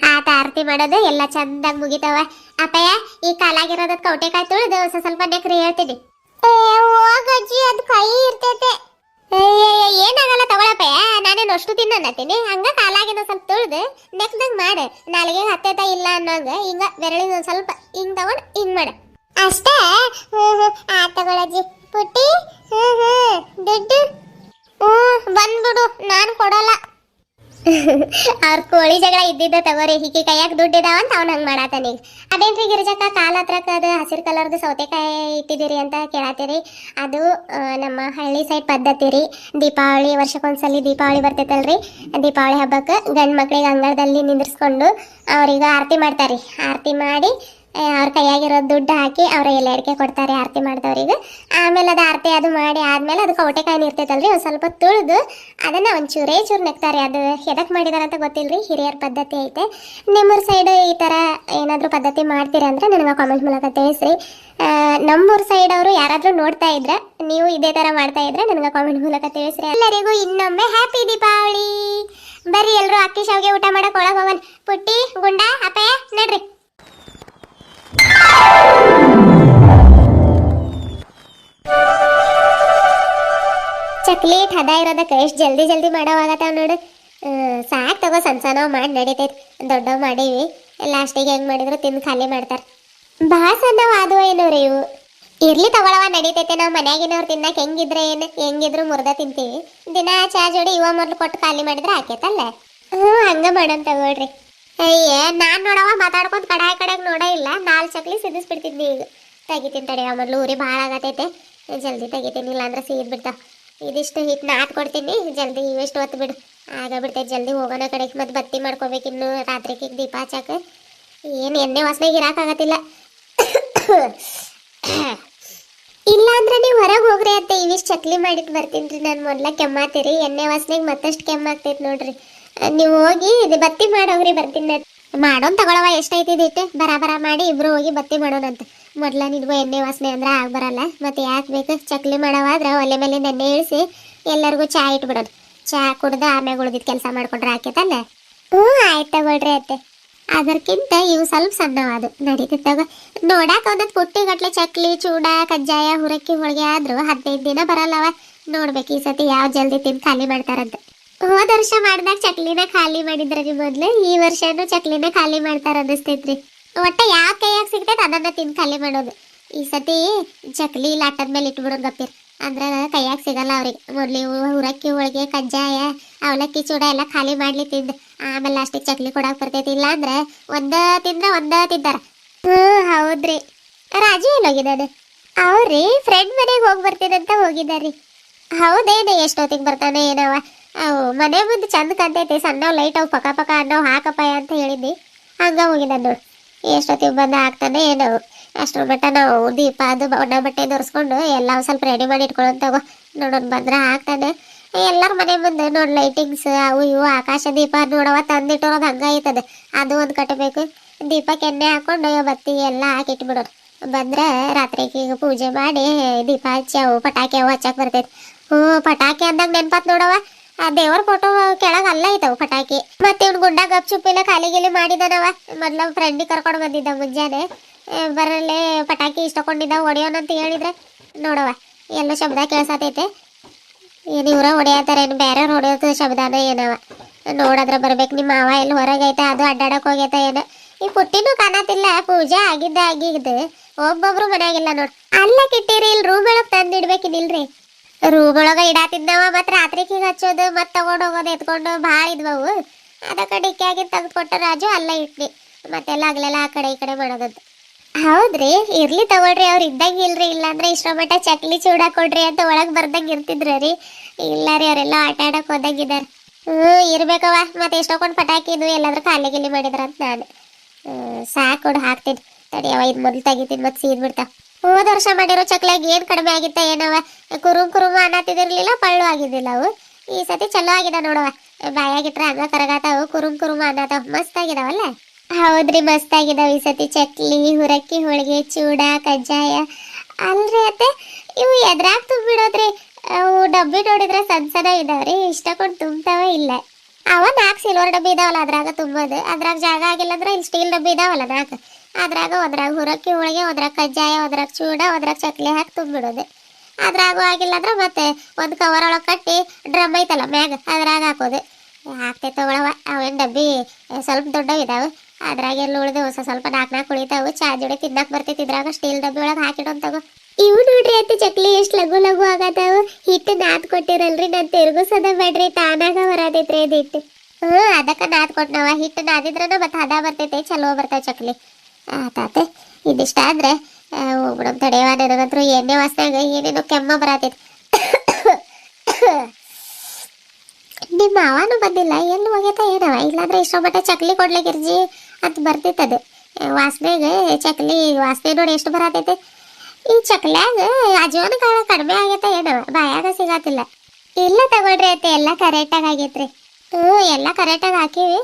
ಆತ ಆರತಿ ಮಾಡೋದು ಎಲ್ಲ ಚಂದಾಗಿ ಮುಗಿತಾವ. ಅಪ್ಪಯ್ಯ, ಈ ಕಾಲಾಗಿರೋದ್ ಕೌಟೆಕಾಯಿ ತುಳಿದು ಸ್ವಲ್ಪ ನೆಕ್ರಿ ಹೇಳ್ತೀನಿ. ಹೋಗಜ್ಜಿ, ಅದು ಕೈ ಇರ್ತೈತೆ. ಏನಾಗಲ್ಲ ತಗೊಳಪ್ಪಯ್ಯ, ನಾನೇನು ಅಷ್ಟು ತಿನ್ನತ್ತೀನಿ. ಹಂಗ ಕಾಲಾಗಿನ ಸ್ವಲ್ಪ ತುಳಿದು ನೆಕ್ದಂಗ್ ಮಾಡ. ನಾಳೆಗೆ ಹತ್ತೈತ ಇಲ್ಲ ಅನ್ನೋಂಗ ಹಿಂಗ ಬೆರಳಿನ ಒಂದ್ ಸ್ವಲ್ಪ ಹಿಂಗ್ ತಗೊಂಡು ಹಿಂಗ್ ಮಾಡ ಅಷ್ಟೇ. ಆ ತಗೊಳಜ್ಜಿ. ಪುಟ್ಟಿ, ದುಡ್ಡು ಬಂದ್ಬಿಡು, ನಾನು ಕೊಡಲ್ಲ. ಅವ್ರ ಕೋಳಿ ಜಗಳ ಇದ್ದಿದ್ದ ತಗೋರಿ. ಹೀಗೆ ಕೈಯಾಗ ದುಡ್ಡು ಇದಾವಂತ ಅವ್ನ ಹಂಗ್ ಮಾಡಾತಾನೀಗ. ಅದೇನ್ರಿ ಗಿರಿಜಕ್ಕ, ಕಾಲ ಹತ್ರಕ್ಕ ಅದು ಹಸಿ ಹಸಿರು ಕಲರ್ದು ಸೌತೆಕಾಯಿ ಇಟ್ಟಿದ್ದೀರಿ ಅಂತ ಕೇಳತ್ತೀರಿ. ಅದು ನಮ್ಮ ಹಳ್ಳಿ ಸೈಡ್ ಪದ್ಧತಿ ರೀ. ದೀಪಾವಳಿ ವರ್ಷಕ್ಕೊಂದ್ಸಲಿ ದೀಪಾವಳಿ ಬರ್ತೈತಲ್ರಿ, ದೀಪಾವಳಿ ಹಬ್ಬಕ್ಕೆ ಗಂಡು ಮಕ್ಳಿಗೆ ಅಂಗಳದಲ್ಲಿ ನಿಂದ್ರಿಸ್ಕೊಂಡು ಅವ್ರಿಗೆ ಆರತಿ ಮಾಡ್ತಾರೆ. ಆರತಿ ಮಾಡಿ ಅವ್ರ ಕೈಯಾಗಿರೋ ದುಡ್ಡು ಹಾಕಿ ಅವ್ರ ಎಲೆ ಅಡಿಕೆ ಕೊಡ್ತಾರೆ ಆರತಿ ಮಾಡಿದವ್ರಿಗೆ. ಆಮೇಲೆ ಅದು ಆರತಿ ಅದು ಮಾಡಿ ಆದ್ಮೇಲೆ ಅದು ಸೌತೆಕಾಯಿ ಇರ್ತೈತಲ್ರಿ, ಒಂದು ಸ್ವಲ್ಪ ತುಳಿದು ಅದನ್ನ ಒಂದು ಚೂರೇ ಚೂರು ನೆಕ್ತಾರೆ. ಅದು ಎದಕ್ಕೆ ಮಾಡಿದಾರಂತ ಗೊತ್ತಿಲ್ರಿ, ಹಿರಿಯರ ಪದ್ಧತಿ ಐತೆ. ನಿಮ್ಮೂರ ಸೈಡ್ ಈ ಥರ ಏನಾದರೂ ಪದ್ಧತಿ ಮಾಡ್ತೀರಾ ಅಂದ್ರೆ ನನಗೆ ಕಾಮೆಂಟ್ ಮೂಲಕ ತಿಳಿಸ್ರಿ. ನಮ್ಮೂರ ಸೈಡ್ ಅವರು ಯಾರಾದರೂ ನೋಡ್ತಾ ಇದ್ರೆ, ನೀವು ಇದೇ ಥರ ಮಾಡ್ತಾ ಇದ್ರೆ ನನಗೆ ಕಾಮೆಂಟ್ ಮೂಲಕ ತಿಳಿಸ್ರಿ. ಎಲ್ಲರಿಗೂ ಇನ್ನೊಮ್ಮೆ ಹ್ಯಾಪಿ ದೀಪಾವಳಿ. ಬರ್ರಿ ಎಲ್ಲರೂ ಅಕ್ಕಿ ಶಾವಿಗೆ ಊಟ ಮಾಡಕ್ಕೆ ಒಳಗೆ ಹೋಗೋಣ. ಪುಟ್ಟಿ, ಗುಂಡ, ಅಪ್ಪಯ್ಯ ನಡ್ರಿ. ಚಕ್ಲೇಟ್ ಹದ ಇರೋದಕ್ಕೆ ಎಷ್ಟು ಜಲ್ದಿ ಜಲ್ದಿ ಮಾಡೋವಾಗತ್ತಾವ ನೋಡು. ಸಾಕು ತಗೋ, ಸಣ್ಣ ಸಣ್ಣವ್ ಮಾಡಿ ನಡೀತೈತಿ. ದೊಡ್ಡವ್ ಮಾಡೀವಿ, ಲಾಸ್ಟಿಗೆ ಹೆಂಗೆ ಮಾಡಿದ್ರು ತಿಂದು ಖಾಲಿ ಮಾಡ್ತಾರೆ. ಭಾಳ ಸಣ್ಣವ್ ಆದವ ಏನೋ ರೀ ಇವು. ಇರ್ಲಿ ತಗೊಳವ, ನಡೀತೈತೆ. ನಾವು ಮನ್ಯಾಗಿನವ್ರು ತಿನ್ನಕ್ಕೆ ಹೆಂಗಿದ್ರೆ ಏನು, ಹೆಂಗಿದ್ರು ಮುರ್ದ ತಿಂತೀವಿ. ದಿನ ಚಾ ಜೋಡಿ ಇವ ಮೊದಲು ಕೊಟ್ಟು ಖಾಲಿ ಮಾಡಿದ್ರೆ ಆಕೇತಲ್ಲ. ಹಂಗ ಮಾಡೋಣ ತಗೊಳ್ರಿ. ಅಯ್ಯ, ನಾನು ನೋಡವ ಮಾತಾಡ್ಕೊಂಡು ಕಡೆಗೆ ನೋಡೋ ಇಲ್ಲ. 4 ಚಕ್ಲಿ ಸಿದಿಸ್ಬಿಡ್ತಿದ್ವಿ. ಈಗ ತೆಗಿತೀನಿ ತಡೆಯವ, ಮೊದಲು ಊರಿ ಭಾಳ ಆಗತೈತೆ. ಜಲ್ದಿ ತೆಗಿತೀನಿ, ಇಲ್ಲಾಂದ್ರೆ ಸಿಗಿದ್ ಬಿಡ್ತಾವ. ಇದಿಷ್ಟು ಹಿಟ್ಟು ನಾದ್ಕೊಡ್ತೀನಿ, ಜಲ್ದಿ ಇವೆಷ್ಟು ಹೊತ್ತು ಬಿಡು, ಆಗ ಬಿಡ್ತೈತೆ. ಜಲ್ದಿ ಹೋಗೋಣ ಕಡೆಗೆ. ಮತ್ತೆ ಬತ್ತಿ ಮಾಡ್ಕೋಬೇಕು ಇನ್ನು ರಾತ್ರಿಗೆ ದೀಪ ಹಚ್ಚಾಕ. ಏನು ಎಣ್ಣೆ ವಾಸನೆಗೆ ಇರಾಕಾಗತ್ತಿಲ್ಲ. ಇಲ್ಲ ಅಂದ್ರೆ ನೀವು ಹೊರಗೆ ಹೋಗ್ರಿ ಅತ್ತೆ, ಇವಿಷ್ಟು ಚಕ್ಲಿ ಮಾಡಿಟ್ಟು ಬರ್ತೀನಿ ರೀ. ನಾನು ಮೊದ್ಲ ಕೆಮ್ಮಾತೀರಿ, ಎಣ್ಣೆ ವಾಸನೆಗೆ ಮತ್ತಷ್ಟು ಕೆಮ್ಮಾಗ್ತೈತೆ ನೋಡ್ರಿ. ನೀವು ಹೋಗಿ ಇದು ಬತ್ತಿ ಮಾಡೋಗ್ರಿ, ಬರ್ತೀನಿ ನಾನು. ಮಾಡೋಣ ತಗೊಳವ, ಎಷ್ಟೈತಿ ಇಟ್ಟು ಬರ ಮಾಡಿ ಇಬ್ರು ಹೋಗಿ ಬತ್ತಿ ಮಾಡೋಣಂತ. ಮೊದ್ಲ ನಿನ್ಗೂ ಎಣ್ಣೆ ವಾಸನೆ ಅಂದ್ರೆ ಆಗ ಬರಲ್ಲ. ಮತ್ತೆ ಯಾಕೆ ಬೇಕು, ಚಕ್ಲಿ ಮಾಡೋವಾದ್ರೆ ಒಲೆ ಮೇಲೆ ಎಣ್ಣೆ ಇಳಿಸಿ ಎಲ್ಲರಿಗೂ ಚಾ ಇಟ್ಬಿಡೋದು. ಚಾ ಕುಡ್ದು ಆಮ್ಯಾಗ ಉಳ್ದಿದ್ದು ಕೆಲಸ ಮಾಡ್ಕೊಂಡ್ರೆ ಆಕೇತಲ್ಲ. ಆಯ್ತು ತಗೊಳ್ರಿ ಅತ್ತೆ. ಅದಕ್ಕಿಂತ ಇವು ಸ್ವಲ್ಪ ಸಣ್ಣವಾದು ನಡೀತಿತ್ತಾಗ. ನೋಡಾಕ ಒಂದೊಂದು ಪುಟ್ಟಿಗಟ್ಲೆ ಚಕ್ಲಿ, ಚೂಡ, ಕಜ್ಜಾಯ, ಹುರಕ್ಕಿ, ಹೋಳಿಗೆ ಆದ್ರೂ 15 ದಿನ ಬರಲ್ಲವ. ನೋಡ್ಬೇಕು ಈ ಸತಿ ಯಾವ ಜಲ್ದಿ ತಿಂದು ಖಾಲಿ ಮಾಡ್ತಾರಂತ. ಹೋದ ವರ್ಷ ಮಾಡಿದಾಗ ಚಕ್ಲಿನ ಖಾಲಿ ಮಾಡಿದ್ರ ರೀ ಮೊದ್ಲು. ಈ ವರ್ಷನೂ ಚಕ್ಲಿನ ಖಾಲಿ ಮಾಡ್ತಾರ ಅನ್ನಿಸ್ತೈತ್ರಿ. ಒಟ್ಟ ಯಾವ ಕೈಯಾಗ ಸಿಗ್ತೈತೆ ಅದನ್ನ ತಿಂದು ಖಾಲಿ ಮಾಡೋದು. ಈ ಸತಿ ಚಕ್ಲಿ ಲಾಟದ ಮೇಲೆ ಇಟ್ಬಿಡೋದು ಗಪ್ಪಿರ್, ಅಂದ್ರೆ ಕೈಯಾಗ ಸಿಗಲ್ಲ ಅವ್ರಿಗೆ. ಮೊದ್ಲು ಇವು ಹುರಕ್ಕಿ, ಹೋಳಿಗೆ, ಕಜ್ಜಾಯ, ಅವಲಕ್ಕಿ, ಚೂಡ ಎಲ್ಲ ಖಾಲಿ ಮಾಡ್ಲಿ ತಿಂದು ಆಮೇಲೆ ಲಾಸ್ಟಿಗೆ ಚಕ್ಲಿ ಕೊಡಕ್ಕೆ ಬರ್ತೈತಿ. ಇಲ್ಲ ಅಂದ್ರೆ ಒಂದ ತಿಂತಾರ. ಹೌದ್ರಿ. ರಾಜು ಎಲ್ಲೋಗಿದ್ದಾನೆ? ಅವ್ರಿ ಫ್ರೆಂಡ್ ಮನೆಗೆ ಹೋಗಿ ಬರ್ತೀನಂತ ಹೋಗಿದ್ದಾರಿ. ಹೌದೇನು, ಎಷ್ಟೊತ್ತಿಗೆ ಬರ್ತಾನೆ ಏನವ. ಅವು ಮನೆ ಮುಂದೆ ಚಂದ ಕಾಣ್ತೈತಿ, ಸಣ್ಣ ಲೈಟ್ ಅವು ಪಕ ಪಕ ಅನ್ನೋ ಹಾಕಪ್ಪಯ್ಯ ಅಂತ ಹೇಳಿದ್ನಿ. ಹಂಗ ಹೋಗಿದ್ದಾನೆ ನೋಡಿ. ಎಷ್ಟೊತ್ತಿಗೆ ಬಂದು ಹಾಕ್ತಾನೆ ಏನೋ. ಅಷ್ಟ್ರ ಮಟ್ಟ ನಾವು ದೀಪ ಅದು ಬಣ್ಣ ಬಟ್ಟೆ ದೊರೆಸ್ಕೊಂಡು ಎಲ್ಲ ಸ್ವಲ್ಪ ರೆಡಿ ಮಾಡಿ ಇಟ್ಕೊಳ್ಳೋಣ ತಗೋ. ನೋಡೋಣ ಬಂದ್ರೆ ಹಾಕ್ತಾನೆ. ಎಲ್ಲರ ಮನೆ ಮುಂದೆ ನೋಡಿ ಲೈಟಿಂಗ್ಸ್ ಅವು ಇವು ಆಕಾಶ ದೀಪ ನೋಡವ ತಂದಿಟ್ಟಿರೋದು ಹಂಗ ಐತದ. ಅದು ಒಂದು ಕಟ್ಟಬೇಕು. ದೀಪಕ್ಕೆ ಎಣ್ಣೆ ಹಾಕೊಂಡು ಬತ್ತಿ ಎಲ್ಲ ಹಾಕಿಟ್ಬಿಡೋರು. ಬಂದ್ರೆ ರಾತ್ರಿಗೆ ಈಗ ಪೂಜೆ ಮಾಡಿ ದೀಪ ಹಚ್ಚಿ ಅವು ಪಟಾಕಿ ಅವು ಹಚ್ಚಕ್ಕೆ ಬರ್ತೈತಿ. ಪಟಾಕಿ ಅಂದಾಗ ನೆನ್ಪಾತ್ ನೋಡವ, ಆ ದೇವರ ಫೋಟೋ ಕೆಳಗೆ ಅಲ್ಲ ಐತವು ಪಟಾಕಿ. ಮತ್ತೆ ಇವ್ನು ಗುಂಡ ಗಪ್ ಚುಪ್ಪಿಲ್ಲ ಖಾಲಿ ಗಿಲಿ ಮಾಡಿದನವ. ಮೊದ್ಲ ಫ್ರೆಂಡಿಗೆ ಕರ್ಕೊಂಡು ಬಂದಿದ್ದ ಮುಂಜಾನೆ. ಬರಲ್ಲೇ ಪಟಾಕಿ ಇಷ್ಟಕೊಂಡಿದ್ದ ಹೊಡಿಯೋಣ ಅಂತ ಹೇಳಿದ್ರೆ ನೋಡವ ಎಲ್ಲ ಶಬ್ದ ಕೇಳ್ಸತೈತೆ. ಏನು ಇವ್ರ ಹೊಡೆಯತ್ತಾರೆ, ಏನು ಬೇರೆಯವ್ರು ಹೊಡೆಯೋದು ಶಬ್ದನ ಏನವ. ನೋಡದ್ರ ಬರ್ಬೇಕು. ನಿಮ್ಮ ಮಾವ ಎಲ್ಲಿ ಹೊರಗೈತೆ, ಅದು ಅಡ್ಡಾಡಕ್ ಹೋಗೈತೆ ಏನೋ. ಈ ಪುಟ್ಟಿನೂ ಕಾಣತಿಲ್ಲ. ಪೂಜೆ ಆಗಿದ್ದು ಒಬ್ಬೊಬ್ರು ಮನ್ಯಾಗಿಲ್ಲ ನೋಡ್. ಅಲ್ಲ ಕಿಟ್ಟಿರಿ, ಇಲ್ಲಿ ರೂಮ್ ಒಳಗೆ ತಂದಿಡ್ಬೇಕಿನಿಲ್ರಿ. ರೂಮ್ ಒಳಗ ಇಡಾತಿದ್ದವ. ಮತ್ತೆ ರಾತ್ರಿಗೆ ಹಚ್ಚೋದು ಮತ್ತೆ ತಗೊಂಡು ಹೋಗೋದು ಎತ್ಕೊಂಡು ಭಾಳ ಇದ್ವವು. ಅದಕ್ಕೆ ಡಿಕ್ಕಿಯಾಗಿ ತೆಗೆದು ಕೊಟ್ಟ ರಾಜು ಅಲ್ಲ ಇಟ್ನಿ. ಮತ್ತೆಲ್ಲ ಆಗ್ಲೆಲ್ಲ ಆ ಕಡೆ ಈ ಕಡೆ ಮಾಡೋದಂತ. ಹೌದ್ರಿ, ಇರ್ಲಿ ತಗೊಳ್ರಿ. ಅವ್ರು ಇದ್ದಂಗೆ ಇಲ್ರಿ. ಇಲ್ಲಾಂದ್ರೆ ಇಷ್ಟೋ ಮಟ್ಟ ಚಕ್ಲಿ ಚೂಡ ಕೊಡ್ರಿ ಅಂತ ಒಳಗೆ ಬರ್ದಂಗೆ ಇರ್ತಿದ್ರ ರೀ. ಇಲ್ಲ ರೀ, ಅವರೆಲ್ಲ ಆಟ ಆಡಕ್ ಹೋದಂಗಿದ್ದಾರೆ. ಇರ್ಬೇಕವ. ಮತ್ತೆ ಎಷ್ಟೊಂದು ಪಟಾಕಿ ಇದು ಎಲ್ಲಾದ್ರೂ ಖಾಲಿ ಗಿಲಿ ಮಾಡಿದ್ರ ಅಂತ ನಾನು. ಸಾಕೊಡು ಹಾಕ್ತೀನಿ ತಡಿಯವ. ಇದು ಮೊದಲು ತೆಗಿತೀನಿ ಮತ್ತೆ ಸೀದ್ ಬಿಡ್ತಾವ. ಹೋದ ವರ್ಷ ಮಾಡಿರೋ ಚಕ್ಲಾಗ ಏನು ಕಡಿಮೆ ಆಗಿತ್ತ ಏನವ. ಕುರುಮ್ ಅನ್ನತ್ತಿದಿರ್ಲಿಲ್ಲ, ಪಳ್ಳು ಆಗಿದ್ದಿಲ್ಲ ಅವು. ಈ ಸತಿ ಚಲೋ ಆಗಿದೆ ನೋಡವ. ಬಾಯಾಗಿಟ್ರೆ ಹಂಗ ಕರಗಾತಾವು, ಕುರುಮ್ ಅನ್ನತಾವ. ಮಸ್ತ್ ಆಗಿದಾವಲ್ಲ. ಹೌದ್ರಿ, ಮಸ್ತ್ ಆಗಿದಾವ ಈ ಸತಿ ಚಕ್ಲಿ, ಹುರಕ್ಕಿ, ಹೋಳಿಗೆ, ಚೂಡ, ಕಜ್ಜಾಯ. ಅಲ್ರಿ ಅತ್ತೆ, ಇವು ಎದ್ರಾಗ ತುಂಬಿಡೋದ್ರಿ. ಅವು ಡಬ್ಬಿ ನೋಡಿದ್ರೆ ಸಣ್ಣ ಇದಾವ್ರಿ. ಇಷ್ಟಕೊಂಡು ತುಂಬ್ತಾವ ಇಲ್ಲ. ಅವ 4 ಸಿಲ್ವರ್ ಡಬ್ಬಿ ಇದಾವಲ್ಲ ಅದ್ರಾಗ ತುಂಬೋದು. ಅದ್ರಾಗ ಜಾಗ ಆಗಿಲ್ಲ ಅಂದ್ರೆ ಇಲ್ಲಿ ಸ್ಟೀಲ್ ಡಬ್ಬಿ ಇದಾವಲ್ಲ 4. ಅದ್ರಾಗ ಹುರಕ್ಕಿ, ಹೋಳಿಗೆ, ಒದ್ರಾಗ ಕಜ್ಜಾಯ, ಒದ್ರಾಗ ಚೂಡ, ಒದ್ರಾಗ ಚಕ್ಲಿ ಹಾಕಿ ತುಂಬಿಡೋದು. ಅದ್ರಾಗೂ ಆಗಿಲ್ಲ ಅಂದ್ರೆ ಮತ್ತೆ ಒಂದು ಕವರ್ ಒಳಗೆ ಕಟ್ಟಿ ಡ್ರಮ್ ಐತಲ್ಲ ಮ್ಯಾಗ ಅದ್ರಾಗ ಹಾಕೋದು. ಹಾಕ್ತೈತೆ ತಗೊಳವ. ಅವೇನು ಡಬ್ಬಿ ಸ್ವಲ್ಪ ದೊಡ್ಡವಿದಾವೆ. ಅದ್ರಾಗ ಎಲ್ಲ ಉಳಿದು ಸ್ವಲ್ಪ 4 ಉಳಿತಾವು. ಚಾ ಜೋಡಿ ತಿನ್ನಕ್ಕೆ ಬರ್ತೈತಿ. ಇದ್ರಾಗ ಸ್ಟೀಲ್ ಡಬ್ಬಿ ಒಳಗೆ ಹಾಕಿಡೋನ್ ತಗೋ. ಇವು ನೋಡ್ರಿ ಅತ್ತೆ, ಚಕ್ಲಿ ಎಷ್ಟು ಲಘು ಆಗತಾವು. ಹಿಟ್ಟು ನಾದ್ ಕೊಟ್ಟಿರಲ್ರಿ, ನಾನು ತಿರುಗಿಸೋದ ಬೇಡ್ರಿ, ತಾನಾಗ ಬರತೈತ್ರಿ ಅದು ಹಿಟ್ಟು. ಅದಕ್ಕೆ ನಾದ್ ಕೊಟ್ಟನವ. ಹಿಟ್ಟು ನಾದಿದ್ರೂ ಮತ್ತೆ ಹದ ಬರ್ತೈತೆ, ಚಲೋ ಬರ್ತಾವೆ ಚಕ್ಲಿ. ಆತಾತೆ ಇದಿಷ್ಟ ಆದ್ರೆ ಹೋಗ್ಬಿಡಮ್ ತಡೆಯವ. ನನಗಂತೂ ಎಣ್ಣೆ ವಾಸನಾಗ ಏನೇನೋ ಕೆಮ್ಮ ಬರತೈತಿ. ನಿಮ್ಮ ಅವನು ಬಂದಿಲ್ಲ, ಎಲ್ಲಿ ಹೋಗ್ಯತ ಏನವ? ಇಲ್ಲಾಂದ್ರೆ ಇಷ್ಟೋ ಮಟ್ಟ ಚಕ್ಲಿ ಕೊಡ್ಲೆ ಗಿರ್ಜಿ ಅಂತ ಬರ್ತಿತ್ತದು ವಾಸನೆಗೆ. ಚಕ್ಲಿ ವಾಸನೆ ನೋಡಿ ಎಷ್ಟು ಬರತೈತೆ. ಈ ಚಕ್ಲ್ಯಾಗ ಅಜೋನ ಕಾಳ ಕಡಿಮೆ ಆಗೈತೆ ಏನವ? ಬಾಯಾಗ ಸಿಗತ್ತಿಲ್ಲ. ಇಲ್ಲ ತಗೊಳ್ರಿ ಅತ್ತೆ, ಎಲ್ಲ ಕರೆಕ್ಟಾಗಿ ಆಗೈತ್ರಿ. ಎಲ್ಲ ಕರೆಕ್ಟಾಗಿ ಹಾಕಿವಿ.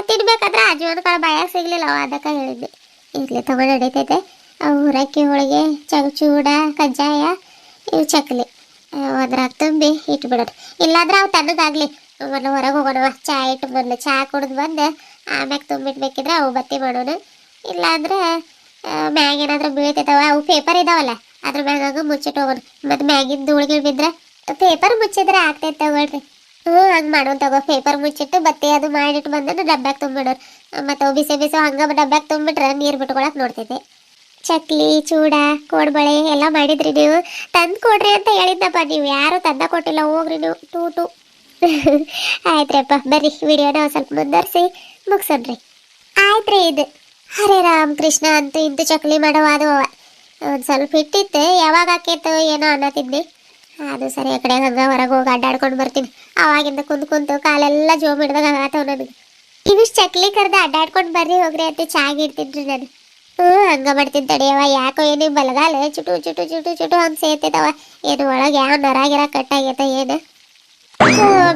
ತಿನ್ಬೇಕಾದ್ರೆ ಅಜೋನ ಕಾಳ ಬಾಯಾಗ ಸಿಗ್ಲಿಲ್ಲ, ಅದಕ್ಕೆ ಹೇಳಿದ್ದೆ. ಇರ್ಲಿ ತಗೊಂಡು ನಡೀತೈತೆ. ಊರಕ್ಕಿ ಹೋಳಿಗೆ, ಚೂಡ, ಕಜ್ಜಾಯ, ಇವು ಚಕ್ಲಿ ಅದ್ರಾಗ ತುಂಬಿ ಇಟ್ಬಿಡೋದು. ಇಲ್ಲಾಂದ್ರೆ ಅವು ತಣ್ಣಗಾಗ್ಲಿ, ಮೊದಲು ಹೊರಗೆ ಹೋಗೋಣವ. ಚಾ ಇಟ್ಟು ಮೊದಲು ಚಾ ಕುಡಿದು ಬಂದು ಆಮ್ಯಾಗ ತುಂಬಿಟ್ಬೇಕಿದ್ರೆ ಅವು ಬತ್ತಿ ಮಾಡೋಣ. ಇಲ್ಲಾಂದ್ರೆ ಮ್ಯಾಗ ಏನಾದ್ರೂ ಬೀಳ್ತೈತವ, ಅವು ಪೇಪರ್ ಇದಾವಲ್ಲ ಅದ್ರ ಮ್ಯಾಗ ಮುಚ್ಚಿಟ್ಟು ಹೋಗೋಣ. ಮತ್ತು ಮ್ಯಾಗಿಂದ ಧೂಳ್ಗಿಳ್ ಬಿದ್ರೆ ಪೇಪರ್ ಮುಚ್ಚಿದ್ರೆ ಆಗ್ತೈತೆ ತಗೊಳ್ರಿ. ಹಂಗೆ ಮಾಡೋಣ ತಗೋ. ಪೇಪರ್ ಮುಚ್ಚಿಟ್ಟು ಬತ್ತಿ ಅದು ಮಾಡಿಟ್ಟು ಬಂದು ಡಬ್ಬ್ಯಾಗ ತುಂಬಿಡೋರು. ಮತ್ತು ಅವು ಬಿಸಿ ಬಿಸಿ ಹಂಗೆ ಡಬ್ಬ್ಯಾಗ ತುಂಬಿಟ್ರೆ ನೀರು ಬಿಟ್ಕೊಳಕ್ಕೆ ನೋಡ್ತೈತೆ. ಚಕ್ಲಿ, ಚೂಡ, ಕೋಡ್ಬಳೆ ಎಲ್ಲ ಮಾಡಿದ್ರಿ ನೀವು. ತಂದು ಕೊಡ್ರಿ ಅಂತ ಹೇಳಿದ್ದಪ್ಪ, ನೀವು ಯಾರು ತಂದ ಕೊಟ್ಟಿಲ್ಲ. ಹೋಗ್ರಿ ನೀವು ಟೂ ಆಯ್ತ್ರಿಪ್ಪ. ಬರ್ರಿ ವಿಡಿಯೋನ ಒಂದು ಸ್ವಲ್ಪ ಮುಂದರ್ಸಿ ಮುಗಿಸೋಣ್ರಿ. ಆಯ್ತ್ರಿ. ಇದು ಹರೇ ರಾಮ್ ಕೃಷ್ಣ ಅಂತೂ ಇಂತು ಚಕ್ಲಿ ಮಾಡವ. ಅದು ಒಂದು ಸ್ವಲ್ಪ ಇಟ್ಟಿತ್ತು, ಯಾವಾಗ ಹಾಕೈತೋ ಏನೋ ಅನ್ನತ್ತಿದ್ದೆ. ಅದು ಸರಿ ಆ ಕಡೆ ಹಂಗೆ ಹೊರಗೆ ಹೋಗಿ ಅಡ್ಡಾಡ್ಕೊಂಡು ಬರ್ತೀನಿ. ಅವಾಗಿಂದ ಕುಂತು ಕಾಲೆಲ್ಲ ಜೋಮ್ ಹಿಡ್ದಾಗ ಆಗತ್ತವ ನನಗೆ. ಇವಿಷ್ಟು ಚಕ್ಲಿ ಕರೆದು ಅಡ್ಡಾಡ್ಕೊಂಡು ಬರ್ರಿ ಹೋಗ್ರಿ ಅಂತ ಚಾಗಿಡ್ತಿದ್ರಿ ನಾನು. ಹಂಗ ಮಾಡ್ತೀನಿ ತಡಿಯವ. ಯಾಕೋ ಏನು ಬಲಗಾಲ ಚುಟು ಚುಟು ಚುಟು ಚುಟು ಹಂಗೆ ಸೇರ್ತೈತವ. ಏನು ಒಳಗೆ ಯಾವ ನರಾಗಿರ ಕಟ್ಟಾಗೈತ ಏನು?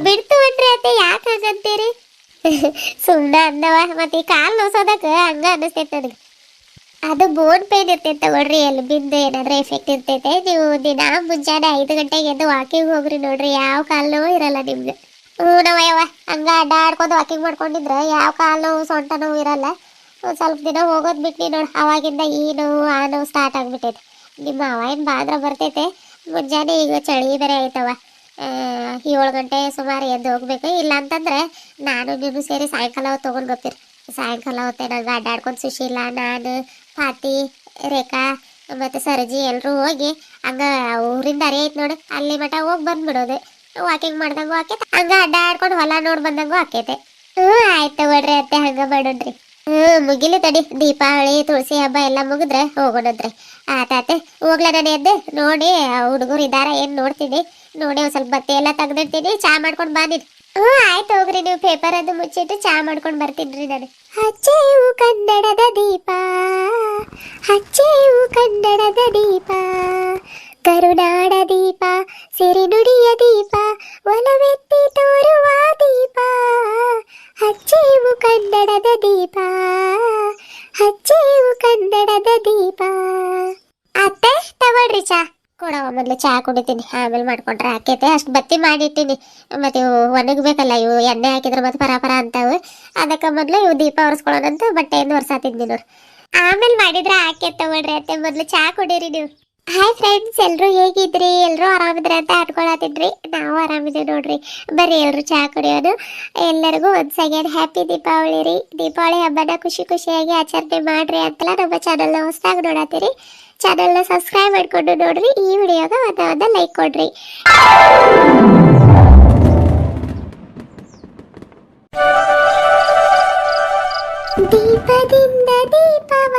ಬಿಡ್ತು ಬಿಡ್ರಿ ಅತ್ತೆ, ಯಾಕೆ ಹಂಗಂತೀರಿ? ಸುಮ್ಮನೆ ಅಂದವ. ಮತ್ತೆ ಈ ಕಾಲು ನೋಸೋದಕ್ಕೆ ಹಂಗ ಅನ್ನಿಸ್ತೈತೆ ನನಗೆ. ಅದು ಬೋನ್ ಪೇನ್ ಇರ್ತೈತೆ ತಗೊಳ್ರಿ, ಎಲ್ಲಿ ಬಿದ್ದು ಏನಾದ್ರೂ ಎಫೆಕ್ಟ್ ಇರ್ತೈತೆ. ನೀವು ದಿನ ಮುಂಜಾನೆ 5 ಗಂಟೆಗೆ ಎದ್ದು ವಾಕಿಂಗ್ ಹೋಗ್ರಿ ನೋಡ್ರಿ, ಯಾವ ಕಾಲು ನೋವು ಇರಲ್ಲ ನಿಮ್ಗೆ. ನಾವಯ್ಯವ ಹಂಗ ಅಡ್ಡಾಡ್ಕೊಂಡು ವಾಕಿಂಗ್ ಮಾಡ್ಕೊಂಡಿದ್ರೆ ಯಾವ ಕಾಲು ನೋವು ಸೊಂಟ ನೋವು ಇರಲ್ಲ. ಒಂದು ಸ್ವಲ್ಪ ದಿನ ಹೋಗೋದು ಬಿಟ್ಟು ನೋಡಿ, ಅವಾಗಿಂದ ಈ ನೋವು ಆ ನೋವು ಸ್ಟಾರ್ಟ್ ಆಗಿಬಿಟ್ಟೈತೆ. ನಿಮ್ಮ ಅವ ಏನು ಬಾದ್ರ ಬರ್ತೈತೆ ಮುಂಜಾನೆ. ಈಗ ಚಳಿ ಬೇರೆ ಆಯ್ತವ. 7 ಗಂಟೆ ಸುಮಾರು ಎದ್ದು ಹೋಗ್ಬೇಕು. ಇಲ್ಲ ಅಂತಂದ್ರೆ ನಾನು ನೀವು ಸೇರಿ ಸಾಯಂಕಾಲ ಹೊತ್ತು ತೊಗೊಂಡು ಬರ್ತೀರಿ. ಸಾಯಂಕಾಲ ಹೊತ್ತೆ ನಂಗೆ ಅಡ್ಡಾಡ್ಕೊಂಡು ಸುಶೀಲ, ನಾನು, ಫಾತಿ, ರೇಖಾ ಮತ್ತು ಸರಜಿ ಎಲ್ಲರೂ ಹೋಗಿ ಹಂಗೆ ಊರಿಂದ ಅರಿ ಐತೆ ನೋಡಿ, ಅಲ್ಲಿ ಮಟ ಹೋಗಿ ಬಂದ್ಬಿಡೋದು. ವಾಕಿಂಗ್ ಮಾಡ್ದಂಗೂ ಆಕೈತೆ, ಹಂಗೆ ಅಡ್ಡಾಡ್ಕೊಂಡು ಹೊಲ ನೋಡಿ ಬಂದಂಗೂ ಆಕೈತೆ. ಆಯ್ತು ತಗೊಳ್ರಿ ಅತ್ತೆ, ಹಂಗೆ ಮಾಡೋಣ್ರಿ. ಮುಗಿಲಿ ತಡಿ. ದೀಪಾವಳಿ, ತುಳಸಿ ಹಬ್ಬ ಎಲ್ಲ ಮುಗಿದ್ರೆ ಹೋಗೋಣದ್ರಿ. ಆತಾತೆ ಹೋಗ್ಲ. ನಾನು ಎದ್ದು ನೋಡಿ ಹುಡುಗರು ಇದಾರ ಏನು ನೋಡ್ತೀನಿ. ನೋಡಿ ಒಂದು ಸ್ವಲ್ಪ ಬಟ್ಟೆ ಎಲ್ಲ ತೆಗ್ದಿಡ್ತೀನಿ. ಚಾ ಮಾಡ್ಕೊಂಡು ಬಾನಿ. ಆಯ್ತು ಹೋಗ್ರಿ. ನೀವು ಪೇಪರ್ ಅದು ಮುಚ್ಚಿಟ್ಟು ಚಾ ಮಾಡ್ಕೊಂಡು ಬರ್ತೀನಿ ನಾನು. ಹಚ್ಚೇವು ಕನ್ನಡದ ದೀಪ, ಹಚ್ಚೇವು ಕನ್ನಡದ ದೀಪ, ಕರುನಾಡ ದೀಪ, ಸಿರಿನುಡಿಯ ದೀಪ, ಒಲವೆತ್ತಿ ತೋರುವ ದೀಪ, ಹಚ್ಚೇವು ಕನ್ನಡದ ದೀಪ, ಹಚ್ಚೇವು ಕನ್ನಡದ ದೀಪ. ಅತ್ತೆ ತಗೊಳ್ರಿ ಚಾ. ಕೊಡವ ಮೊದಲು ಚಾ ಕುಡಿತೀನಿ, ಆಮೇಲೆ ಮಾಡ್ಕೊಂಡ್ರೆ ಆಕೈತೆ. ಅಷ್ಟು ಬತ್ತಿ ಮಾಡಿಟ್ಟಿನಿ. ಮತ್ತು ಇವು ಒಣಗಬೇಕಲ್ಲ, ಇವು ಎಣ್ಣೆ ಹಾಕಿದ್ರೆ ಮತ್ತೆ ಪರ ಅಂತಾವು. ಅದಕ್ಕೆ ಮೊದಲು ಇವು ದೀಪ ಒರೆಸ್ಕೊಳ್ಳೋಣಂತ ಬಟ್ಟೆಯನ್ನು ಒರೆಸಾತಿದ್ನಿ ನೋಡಿ. ಆಮೇಲೆ ಮಾಡಿದ್ರೆ ಆಕೈತೆ ತಗೊಳ್ರಿ ಅತ್ತೆ. ಮೊದಲು ಚಾ ಕುಡೀರಿ ನೀವು. ಹಾಯ್ ಫ್ರೆಂಡ್ಸ್, ಎಲ್ಲರೂ ಹೇಗಿದ್ರಿ? ಎಲ್ಲರೂ ಆರಾಮಿದ್ರಿ ಅಂತ ಆಡ್ಕೊಳತಿದ್ರಿ. ನಾವು ಆರಾಮಿದ್ದೀವಿ ನೋಡ್ರಿ. ಬರ್ರಿ ಎಲ್ಲರೂ ಚಾ ಕುಡಿಯೋದು. ಎಲ್ಲರಿಗೂ ಒನ್ಸ್ ಅಗೇನ್ ಹ್ಯಾಪಿ ದೀಪಾವಳಿ ರೀ. ದೀಪಾವಳಿ ಹಬ್ಬನ ಖುಷಿಯಾಗಿ ಆಚರಣೆ ಮಾಡ್ರಿ ಅಂತಲ್ಲ ನಮ್ಮ ಚಾನಲ್ನ ಹೊಸದಾಗಿ ನೋಡತ್ತೀರಿ. ಚಾನಲ್ನ ಸಬ್ಸ್ಕ್ರೈಬ್ ಮಾಡ್ಕೊಂಡು ನೋಡ್ರಿ. ಈ ವಿಡಿಯೋಗ ಒಂದು ಲೈಕ್ ಕೊಡ್ರಿ. ದೀಪದಿಂದ ದೀಪವ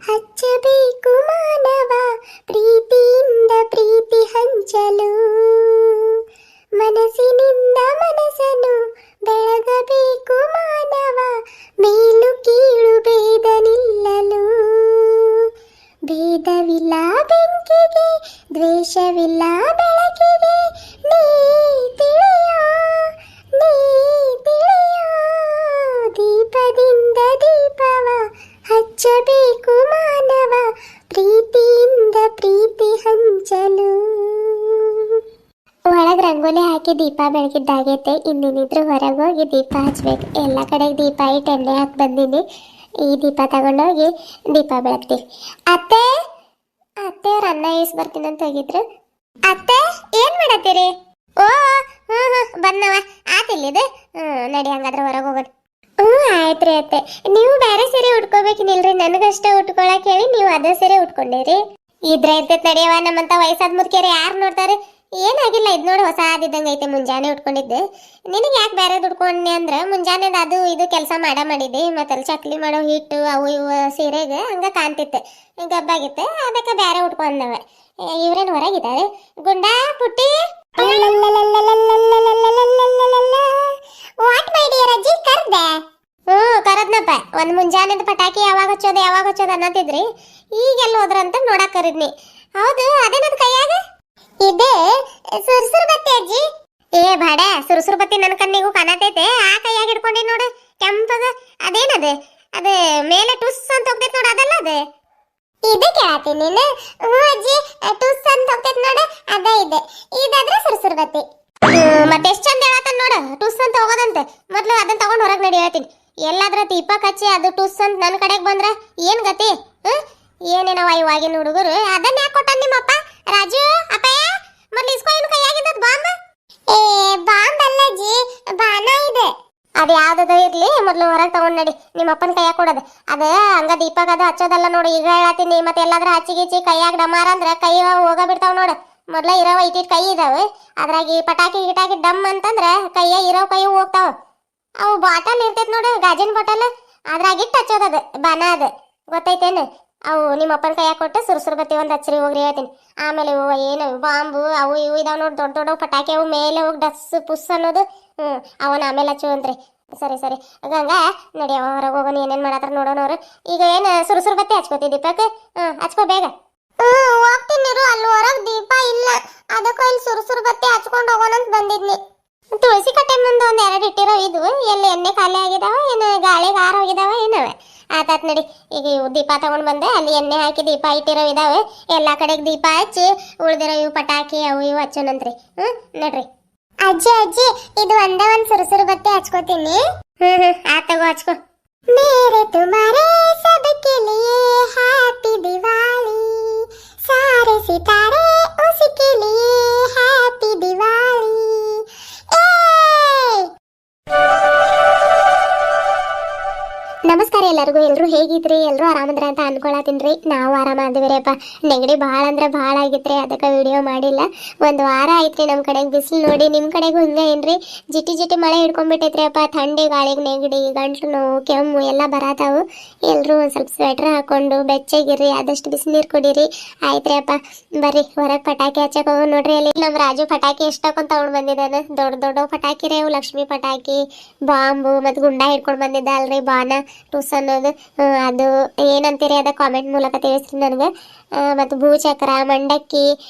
ಹಚ್ಚಬೇಕು ಮಾನವ, ಪ್ರೀತಿಯಿಂದ ಪ್ರೀತಿ ಹಂಚಲು, ಮನಸ್ಸಿನಿಂದ ಮನಸ್ಸನ್ನು ಬೆಳಗಬೇಕು ಮಾನವ, ಮೇಲು ಕೀಳು ಭೇದ ನಿಲ್ಲಲು. ಭೇದವಿಲ್ಲ ಬೆಂಕಿಗೆ, ದ್ವೇಷವಿಲ್ಲ ಬೆಳಕಿಗೆ, ನೀ ತಿಳಿಯೋ, ನೀ ತಿಳಿಯೋ. ದೀಪದಿಂದ ದೀಪವ ಹಚ್ಚಬೇಕು ಮಾನವ, ಪ್ರೀತಿಯಿಂದ ಪ್ರೀತಿ ಹಂಚಲು. ಒಳಗೆ ರಂಗೋಲಿ ಹಾಕಿ ದೀಪ ಬೆಳಗಿದ್ದಾಗೈತೆ. ಇನ್ನೇನಿದ್ರು ಹೊರಗೆ ಹೋಗಿ ದೀಪ ಹಚ್ಬೇಕು. ಎಲ್ಲ ಕಡೆಗೆ ದೀಪ ಇಟ್ಟು ಎಣ್ಣೆ ಹಾಕಿ ಬಂದೀನಿ. ಈ ದೀಪ ತಗೊಂಡೋಗಿ ದೀಪ ಬೆಳಗ್ತೀವಿ. ಅತ್ತೆ ಅವ್ರು ಅನ್ನ ಇಸ್ ಬರ್ತೀನಿ ಅಂತ ಹೋಗಿದ್ರು. ಅತ್ತೆ ಏನ್ ಮಾಡತ್ತೀರಿ? ಓ ಬಂದವ ಆತಿಲ್ಲಿದೆ. ನಡಿ ಹಂಗಾದ್ರೆ ಹೊರಗೆ ಹೋಗೋಣ. ಆಯ್ತ್ರಿ ಅತ್ತೆ. ನೀವು ಬೇರೆ ಸೀರೆ ಉಟ್ಕೋಬೇಕಿನಿಲ್ರಿ, ನನಗಷ್ಟೇ ಉಟ್ಕೊಳಕ್ ಹೇಳಿ ನೀವು ಅದೇ ಸೀರೆ ಉಟ್ಕೊಂಡಿರಿ. ಇದ್ರೆ ಇರ್ತೈತೆ ನಡಿಯವ. ನಮ್ಮಂತ ವಯಸ್ಸಾದ ಮುದುಕಿಯರು ಯಾರು ನೋಡ್ತಾರೆ? ಏನಾಗಿಲ್ಲ, ಇದು ನೋಡಿ ಹೊಸಾದಿದ್ದಂಗೆ ಐತೆ. ಮುಂಜಾನೆ ಉಟ್ಕೊಂಡಿದ್ದೆ. ನಿನಗೆ ಯಾಕೆ ಬೇರೆ ಉಟ್ಕೊಂಡೆ ಅಂದ್ರೆ ಮುಂಜಾನೆದು ಅದು ಇದು ಕೆಲಸ ಮಾಡಿದ್ದೆ. ಮತ್ತೆ ಅಲ್ಲಿ ಚಕ್ಲಿ ಮಾಡೋ ಹಿಟ್ಟು ಅವು ಇವು ಸೀರೆಗೆ ಹಂಗ ಕಾಣ್ತಿತ್ತು, ಗಬ್ಬಾಗಿತ್ತು. ಅದಕ್ಕೆ ಬೇರೆ ಉಟ್ಕೊಂಡವೆ. ಇವ್ರೇನು ಹೊರಗಿದ್ದಾರೆ? ಗುಂಡ ಪುಟ್ಟಿ, ವಾಟ್ ಮೈ ಡಿಯರ್ ಅಜ್ಜಿ ಕರ್ದೆ? ಕರದ್ನಪ್ಪ. ಒಂದ್ ಮುಂಜಾನೆದ ಪಟಾಕಿ ಯಾವಾಗ ಹಚ್ಚೋದು ಅನ್ನತಿದ್ರಿ. ಈಗೆಲ್ಲ ಹೋದ್ರಂತ ನೋಡಕ್ ಕರಿದ್ನಿ. ಹೌದು, ಅದೇನದ್ ಕೈಯಾಗ? ಇದೆ ಸುರ್ಸುರ್ ಬತ್ತಿ ಅಜ್ಜಿ. ಏ ಬಾಡ, ಸುರ್ಸುರ್ ಬತ್ತಿ ನನ್ನ ಕಣ್ಣಿಗೂ ಕಾಣತೈತೆ. ಆ ಕೈಯಾಗ ಹಿಡ್ಕೊಂಡಿ ನೋಡು ಕೆಂಪಗ. ಅದೇನದು? ಅದ ಮೇಲೆ ಟುಸ್ ಅಂತ ಹೋಗ್ತೈತ್ ನೋಡು, ಅದಲ್ಲ ಅದು? ಇದೆ ಕೇಳತ್ತೀನಿ ನೀನು? ಹ್ಞೂ ಅಜ್ಜಿ, ಟುಸ್ ಅಂತ ಹೋಗ್ತೈತ್ ನೋಡು, ಅದ ಇದೆ. ಇದಾದ್ರೆ ಸುರ್ಸುರ್ ಬತ್ತಿ. ಮತ್ತೆ ಎಷ್ಟ್ ಚಂದ ಹೇಳತ್ತನ್ ನೋಡು, ಟುಸ್ ಅಂತ ಹೋಗೋದಂತೆ. ಮೊದ್ಲು ಅದನ್ನ ತಗೊಂಡ್ ಹೊರಗ್ ನಡಿ ಹೇಳ್ತೀನಿ. ಎಲ್ಲಾದ್ರ ದೀಪ ಕಚ್ಚಿ ಅದು ಟುಸ್ ಅಂತ ನನ್ನ ಕಡೆಗೆ ಬಂದ್ರ ಏನ್ ಗತಿ? ಏನೇನವ ಇವಾಗಿನ ಹುಡುಗರು. ಅದನ್ನ ಯಾಕೆ ಕೊಟ್ಟ ನಿಮ್ಮಪ್ಪ? ರಾಜು ಅಪ್ಪಯ್ಯ, ಮೊದ್ಲು ಇಸ್ಕೊ ಇನ್ನು ಕೈಯಾಗಿದ್ದ ಬಾಂಬ್. ಏ ಬಾಂಬ್ ಅಲ್ಲ ಜಿ, ಬಾಣ ಇದೆ. ಅದು ಯಾವ್ದದ ಇರ್ಲಿ, ಮೊದ್ಲು ಹೊರಗೆ ತಗೊಂಡ್ ನಡಿ. ನಿಮ್ಮ ಅಪ್ಪನ ಕೈಯಾಗ ಕೊಡೋದು ಅದ ಹಂಗ ದೀಪಕ್ ಅದು ಹಚ್ಚೋದಲ್ಲ ನೋಡು. ಈಗ ಹೇಳತ್ತೀನಿ. ಮತ್ತೆ ಎಲ್ಲಾದ್ರ ಹಚ್ಚಿಗಿಚ್ಚಿ ಕೈಯಾಗ ಡಮಾರ ಅಂದ್ರ ಕೈ ಹೋಗ ಬಿಡ್ತಾವ ನೋಡು. ಮೊದ್ಲ ಇರವ ಇಟ್ಟಿಟ್ ಕೈ ಇದಾವೆ, ಅದ್ರಾಗಿ ಪಟಾಕಿ ಗಿಟಾಕಿ ಡಮ್ ಅಂತಂದ್ರ ಕೈಯ ಇರವ ಕೈ ಹೋಗ್ತಾವ. ಅವು ಬಾಟಲ್ ಇರ್ತೈತ್ ನೋಡು, ಗಾಜಿನ ಬಾಟಲ್, ಅದ್ರಾಗಿಟ್ಟು ಹಚ್ಚೋದದು ಬಾಣ. ಅದು ಗೊತ್ತೈತೇನು? ಅವು ನಿಮ್ಮ ಅಪ್ಪನ ಕೈಯಾಗ ಕೊಟ್ಟು ಸುರ್ಸುರ್ ಬತ್ತಿ ಒಂದು ಹಚ್ಚ್ರಿ ಹೋಗ್ರಿ ಹೇಳ್ತೀನಿ. ಆಮೇಲೆ ಇವು ಏನು ಬಾಂಬು ಅವು ಇವು ಇದಾವ ನೋಡಿ, ದೊಡ್ಡ ದೊಡ್ಡ ಪಟಾಕಿ. ಅವು ಮೇಲೆ ಹೋಗಿ ಡಸ್ ಪುಸ್ ಅನ್ನೋದು. ಅವನ ಆಮೇಲೆ ಹಚ್ಚು ಅಂತ್ರಿ. ಸರಿ ಸರಿ ಗಂಗಾ, ನಡಿ ಹೊರಗೆ ಹೋಗೋಣ. ಏನೇನು ಮಾಡತ್ತಾರ ನೋಡೋಣವ್ರು. ಈಗ ಏನು ಸುರ್ಸುರ್ ಬತ್ತಿ ಹಚ್ಕೋತಿ ದೀಪಕ್? ಹಚ್ಕೋ ಬೇಗ. ಹೋಗ್ತೀನಿ ಇರು, ಅಲ್ಲಿ ಹೊರಗೆ ದೀಪ ಇಲ್ಲ. ಅದಕ್ಕೂ ಇಲ್ಲಿ ಸುರ್ಸುರ್ ಬತ್ತಿ ಹಚ್ಕೊಂಡು ಹೋಗೋಣ ಅಂತ ಬಂದಿದ್ನಿ. ತುಳಸಿ ಕಟ್ಟೆ ಮುಂದೆ ಒಂದ್ ಎರಡು ಇಟ್ಟಿರೋ ಇದ್ವು. ಎಲ್ಲಿ ಎಣ್ಣೆ ಖಾಲಿ ಆಗಿದಾವ, ಏನು ಗಾಳಿಗೆ ಆರ ಹೋಗಿದಾವ ಏನವೆ? ಆತಾತ್ ನಡಿ. ಈಗ ಇವು ದೀಪ ತಗೊಂಡ್ ಬಂದೆ, ಅಲ್ಲಿ ಎಣ್ಣೆ ಹಾಕಿ ದೀಪ ಇಟ್ಟಿರೋ ಇದಾವೆ. ಎಲ್ಲಾ ಕಡೆಗೆ ದೀಪ ಹಚ್ಚಿ ಉಳ್ದಿರೋ ಇವು ಪಟಾಕಿ ಅವು ಇವು ಹಚ್ಚೋಣಂತ್ರಿ. ನಡ್ರಿ. ಅಜ್ಜಿ ಅಜ್ಜಿ, ಇದು ಒಂದೇ ಒಂದ್ ಸುರುಸುರು ಬತ್ತಿ ಹಚ್ಕೋತೀನಿ. ಆತ್ ತಗೋ ಹಚ್ಕೋ. ಮೇರೆ ತುಮಾರೆ ಸಬಕೆ ಲಿಯೇ ಹ್ಯಾಪಿ ದಿವಾಲಿ, ಸಾರೆ ಸಿತಾರೆ ಉಸ್ಕೆ ಲಿಯೇ ಹ್ಯಾಪಿ ದಿವಾಲಿ. ನಮಸ್ಕಾರ ಎಲ್ಲರಿಗೂ. ಎಲ್ಲರೂ ಹೇಗಿದ್ರಿ? ಎಲ್ಲರೂ ಆರಾಮಂದ್ರ ಅಂತ ಅನ್ಕೊಳತೀನ್ರಿ. ನಾವು ಆರಾಮಾದಿವ್ರಿಯಪ್ಪ. ನೆಗಡಿ ಭಾಳ ಅಂದ್ರೆ ಭಾಳ ಆಗಿತ್ರಿ, ಅದಕ್ಕೆ ವಿಡಿಯೋ ಮಾಡಿಲ್ಲ. ಒಂದು ವಾರ ಆಯ್ತ್ರಿ ನಮ್ಮ ಕಡೆಗೆ ಬಿಸಿಲು ನೋಡಿ. ನಿಮ್ಮ ಕಡೆಗೂ ಹಿಂಗೆ ಏನ್ರಿ? ಜಿಟಿ ಜಿಟಿ ಮಳೆ ಹಿಡ್ಕೊಂಡ್ಬಿಟ್ಟೈತ್ರಿ ಅಪ್ಪ. ಥಂಡಿ ಗಾಳಿಗೆ ನೆಗಡಿ, ಗಂಟ್ಲು ನೋವು, ಕೆಮ್ಮು ಎಲ್ಲ ಬರತಾವು. ಎಲ್ಲರೂ ಒಂದು ಸ್ವಲ್ಪ ಸ್ವೆಟ್ರ್ ಹಾಕೊಂಡು ಬೆಚ್ಚಗಿರ್ರಿ, ಆದಷ್ಟು ಬಿಸಿನೀರು ಕುಡೀರಿ. ಆಯ್ತ್ರಿ ಅಪ್ಪ. ಬರ್ರಿ ಹೊರಗೆ ಪಟಾಕಿ ಹಚ್ಚಕ್ಕೆ ಹೋಗೋ ನೋಡ್ರಿ. ಅಲ್ಲಿ ನಮ್ಮ ರಾಜು ಪಟಾಕಿ ಎಷ್ಟಕ್ಕೊಂದು ತಗೊಂಡು ಬಂದಿದ್ದಾನೆ. ದೊಡ್ಡ ದೊಡ್ಡ ಪಟಾಕಿ ರೀ ಅವು, ಲಕ್ಷ್ಮಿ ಪಟಾಕಿ, ಬಾಂಬು ಮತ್ತು ಗುಂಡ ಹಿಡ್ಕೊಂಡು ಬಂದಿದ್ದ ಅಲ್ರಿ, ಬಾಣ ಟುಸ್ ಅನ್ನೋದು. ಅದು ಏನಂತೀರಿ ಅದ ಕಾಮೆಂಟ್ ಮೂಲಕ ತಿಳಿಸ್ರಿ ನನಗೆ. ಮತ್ತು ಭೂಚಕ್ರ, ಮಂಡಕ್ಕಿ